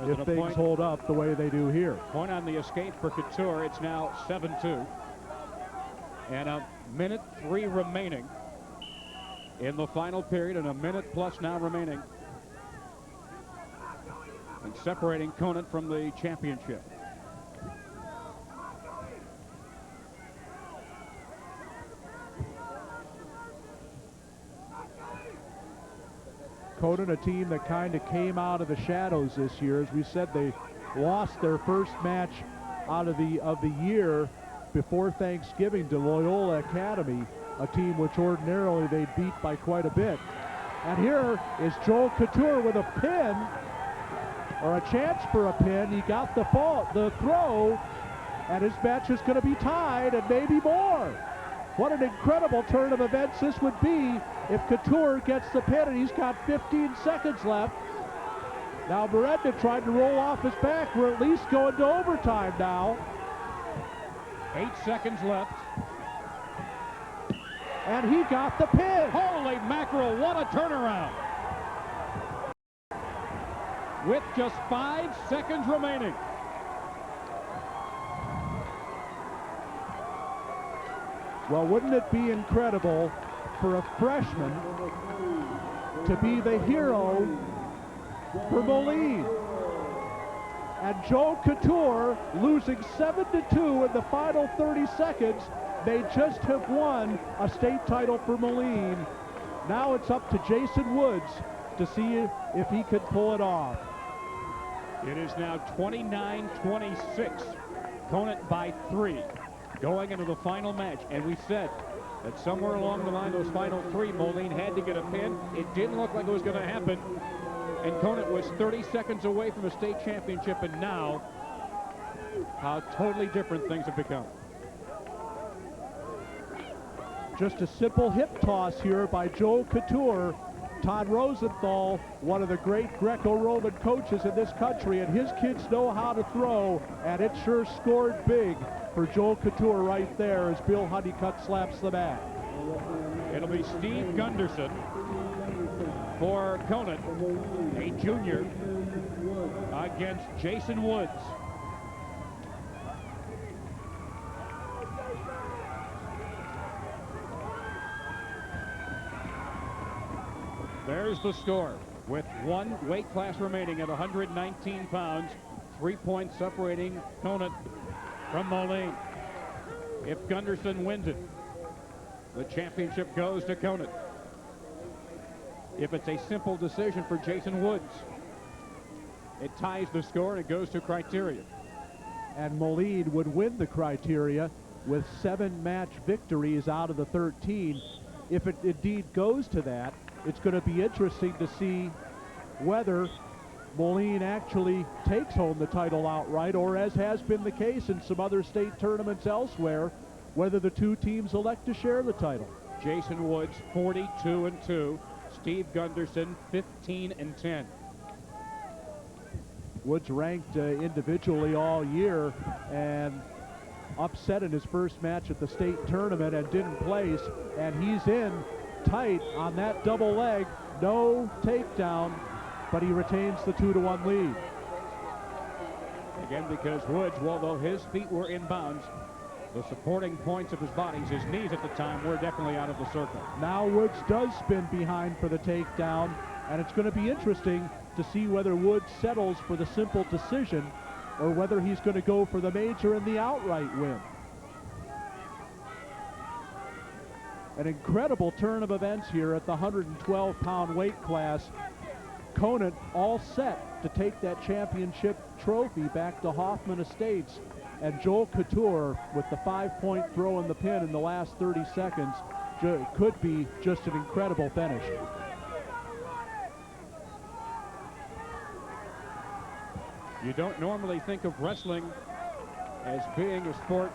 Speaker 2: If things hold up the way they do here.
Speaker 3: Point on the escape for Couture. It's now 7-2. And a minute 3 remaining in the final period, and a minute plus now remaining. And separating Conant from the championship.
Speaker 2: Conant, a team that kind of came out of the shadows this year. As we said, they lost their first match out of the year before Thanksgiving to Loyola Academy, a team which ordinarily they beat by quite a bit. And here is Joel Couture with a pin, or a chance for a pin. He got the throw, and his match is going to be tied and maybe more. What an incredible turn of events this would be if Couture gets the pin, and he's got 15 seconds left. Now Miranda tried to roll off his back. We're at least going to overtime now.
Speaker 3: 8 seconds left.
Speaker 2: And he got the pin.
Speaker 3: Holy mackerel, what a turnaround. With just 5 seconds remaining.
Speaker 2: Well, wouldn't it be incredible for a freshman to be the hero for Moline? And Joe Couture, losing 7-2 in the final 30 seconds, may just have won a state title for Moline. Now it's up to Jason Woods to see if he can pull it off.
Speaker 3: It is now 29-26. Conant by 3. Going into the final match, and we said that somewhere along the line, those final 3, Moline had to get a pin. It didn't look like it was going to happen, and Conant was 30 seconds away from a state championship, and now how totally different things have become.
Speaker 2: Just a simple hip toss here by Joe Couture. Todd Rosenthal, one of the great Greco-Roman coaches in this country, and his kids know how to throw, and it sure scored big for Joel Couture right there as Bill Honeycutt slaps the mat.
Speaker 3: It'll be Steve Gunderson for Conant, a junior, against Jason Woods. There's the score with 1 weight class remaining at 119 pounds. 3 points separating Conant from Moline. If Gunderson wins it, the championship goes to Conant. If it's a simple decision for Jason Woods, it ties the score and it goes to criteria.
Speaker 2: And Moline would win the criteria with 7 match victories out of the 13. If it indeed goes to that, it's going to be interesting to see whether Moline actually takes home the title outright, or, as has been the case in some other state tournaments elsewhere, whether the 2 teams elect to share the title.
Speaker 3: Jason Woods 42-2. Steve Gunderson 15-10.
Speaker 2: Woods ranked individually all year, and upset in his first match at the state tournament and didn't place, and he's in tight on that double leg. No takedown, but he retains the 2-1 lead.
Speaker 3: Again, because Woods, although his feet were in bounds, the supporting points of his body, his knees at the time, were definitely out of the circle.
Speaker 2: Now Woods does spin behind for the takedown, and it's going to be interesting to see whether Woods settles for the simple decision or whether he's going to go for the major and the outright win. An incredible turn of events here at the 112-pound weight class. Conant all set to take that championship trophy back to Hoffman Estates, and Joel Couture with the 5-point throw in the pin in the last 30 seconds could be just an incredible finish.
Speaker 3: You don't normally think of wrestling as being a sport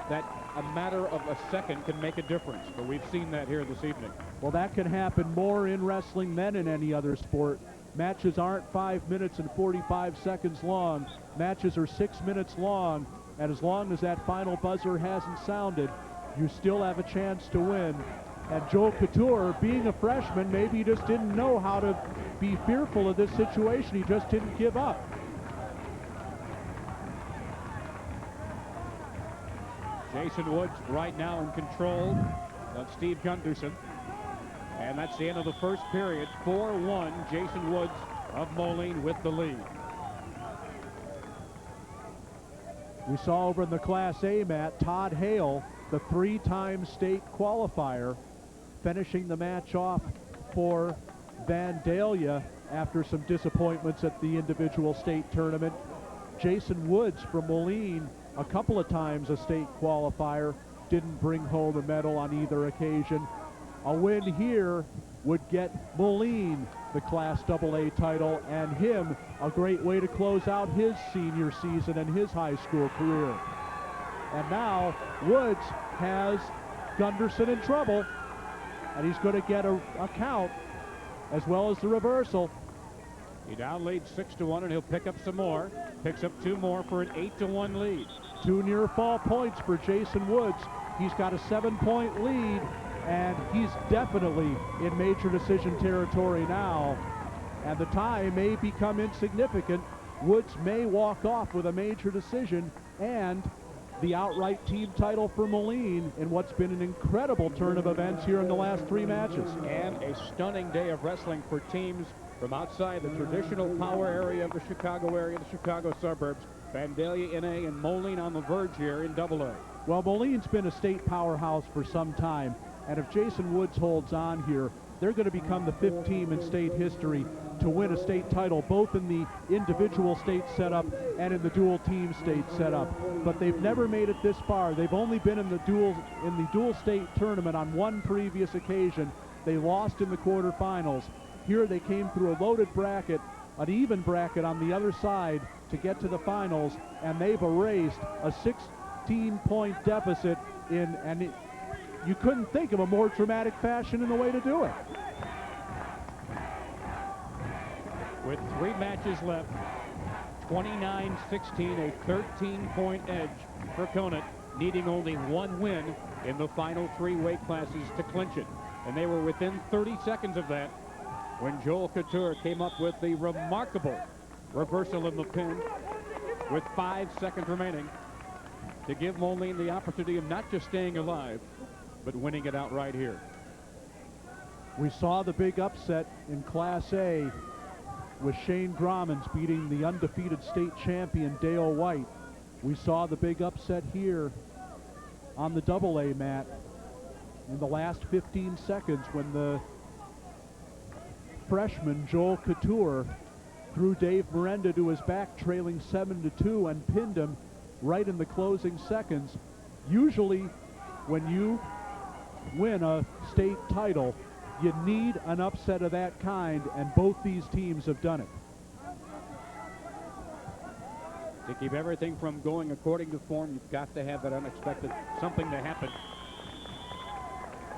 Speaker 3: that a matter of a second can make a difference, but we've seen that here this evening.
Speaker 2: Well, that can happen more in wrestling than in any other sport. Matches aren't 5 minutes and 45 seconds long. Matches are 6 minutes long, and as long as that final buzzer hasn't sounded, you still have a chance to win. And Joel Couture, being a freshman, maybe he just didn't know how to be fearful of this situation. He just didn't give up.
Speaker 3: Jason Woods right now in control of Steve Gunderson. And that's the end of the first period. 4-1, Jason Woods of Moline with the lead.
Speaker 2: We saw over in the Class A mat, Todd Hale, the 3-time state qualifier, finishing the match off for Vandalia after some disappointments at the individual state tournament. Jason Woods from Moline, a couple of times a state qualifier, didn't bring home a medal on either occasion. A win here would get Moline the Class AA title, and him a great way to close out his senior season and his high school career. And now Woods has Gunderson in trouble, and he's going to get a count as well as the reversal.
Speaker 3: He now leads 6-1, and he'll pick up some more. Picks up 2 more for an 8-1 lead. 2
Speaker 2: near fall points for Jason Woods. He's got a 7-point lead, and he's definitely in major decision territory now. And the tie may become insignificant. Woods may walk off with a major decision and the outright team title for Moline in what's been an incredible turn of events here in the last 3 matches.
Speaker 3: And a stunning day of wrestling for teams from outside the traditional power area of the Chicago area, the Chicago suburbs. Vandalia in A and Moline on the verge here in AA.
Speaker 2: Well, Moline's been a state powerhouse for some time, and if Jason Woods holds on here, they're going to become the 5th team in state history to win a state title, both in the individual state setup and in the dual team state setup. But they've never made it this far. They've only been in the dual state tournament on 1 previous occasion. They lost in the quarterfinals. Here they came through a loaded bracket, an even bracket on the other side to get to the finals, and they've erased a 16-point deficit you couldn't think of a more dramatic fashion in the way to do it.
Speaker 3: With 3 matches left, 29-16, a 13-point edge for Conant, needing only 1 win in the final 3 weight classes to clinch it. And they were within 30 seconds of that when Joel Couture came up with the remarkable reversal in the pin with 5 seconds remaining to give Moline the opportunity of not just staying alive, but winning it outright here.
Speaker 2: We saw the big upset in Class A with Shane Grommans beating the undefeated state champion Dale White. We saw the big upset here on the AA mat in the last 15 seconds when the freshman Joel Couture threw Dave Miranda to his back, trailing 7-2, and pinned him right in the closing seconds. Usually when you win a state title, you need an upset of that kind, and both these teams have done it.
Speaker 3: To keep everything from going according to form, you've got to have that unexpected something to happen.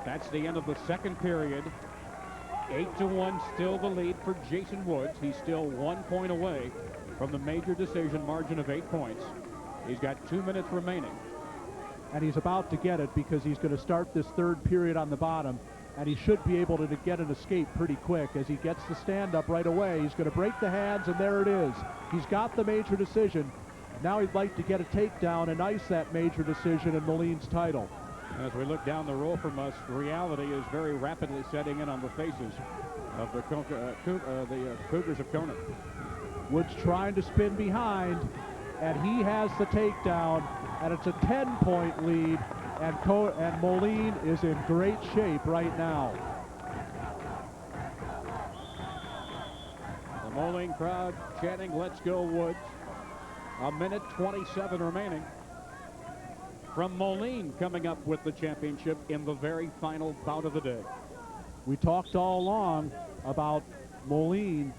Speaker 3: That's the end of the second period. 8-1 still the lead for Jason Woods. He's still 1 point away from the major decision margin of 8 points. He's got 2 minutes remaining.
Speaker 2: And he's about to get it because he's going to start this third period on the bottom, and he should be able to get an escape pretty quick as he gets the stand-up right away. He's going to break the hands, and there it is. He's got the major decision. Now he'd like to get a takedown and ice that major decision in Molin's title.
Speaker 3: As we look down the row from us, reality is very rapidly setting in on the faces of the Cougars of Kona.
Speaker 2: Woods trying to spin behind, and he has the takedown, and it's a 10-point lead, and Moline is in great shape right now.
Speaker 3: The Moline crowd chanting, "Let's go, Woods." A minute 27 remaining. From Moline coming up with the championship in the very final bout of the day.
Speaker 2: We talked all along about Moline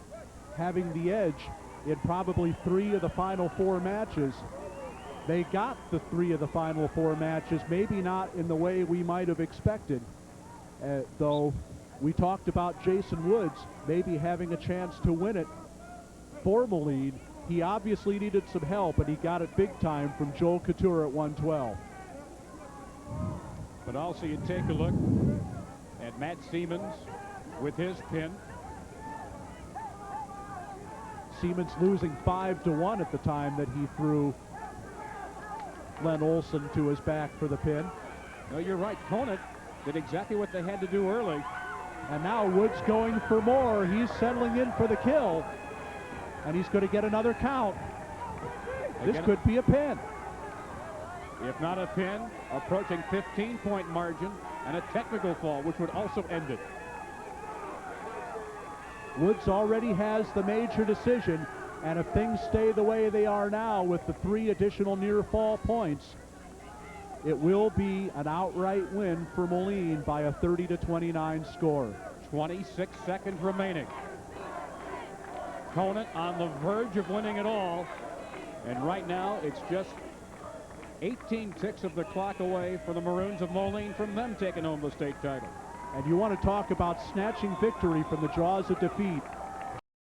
Speaker 2: having the edge in probably 3 of the final 4 matches. They got the 3 of the final 4 matches, maybe not in the way we might have expected, though we talked about Jason Woods maybe having a chance to win it for Moline. He obviously needed some help, and he got it big time from Joel Couture at 112.
Speaker 3: But also you take a look at Matt Siemens with his pin.
Speaker 2: Siemens losing 5-1 at the time that he threw Len Olson to his back for the pin.
Speaker 3: No, you're right. Conant did exactly what they had to do early.
Speaker 2: And now Woods going for more. He's settling in for the kill. And he's going to get another count. This could be a pin.
Speaker 3: If not a pin, approaching 15-point margin and a technical fall, which would also end it.
Speaker 2: Woods already has the major decision, and if things stay the way they are now with the 3 additional near fall points, it will be an outright win for Moline by a 30-29 score.
Speaker 3: 26 seconds remaining. Conant on the verge of winning it all, and right now it's just 18 ticks of the clock away for the Maroons of Moline from them taking home the state title.
Speaker 2: And you want to talk about snatching victory from the jaws of defeat.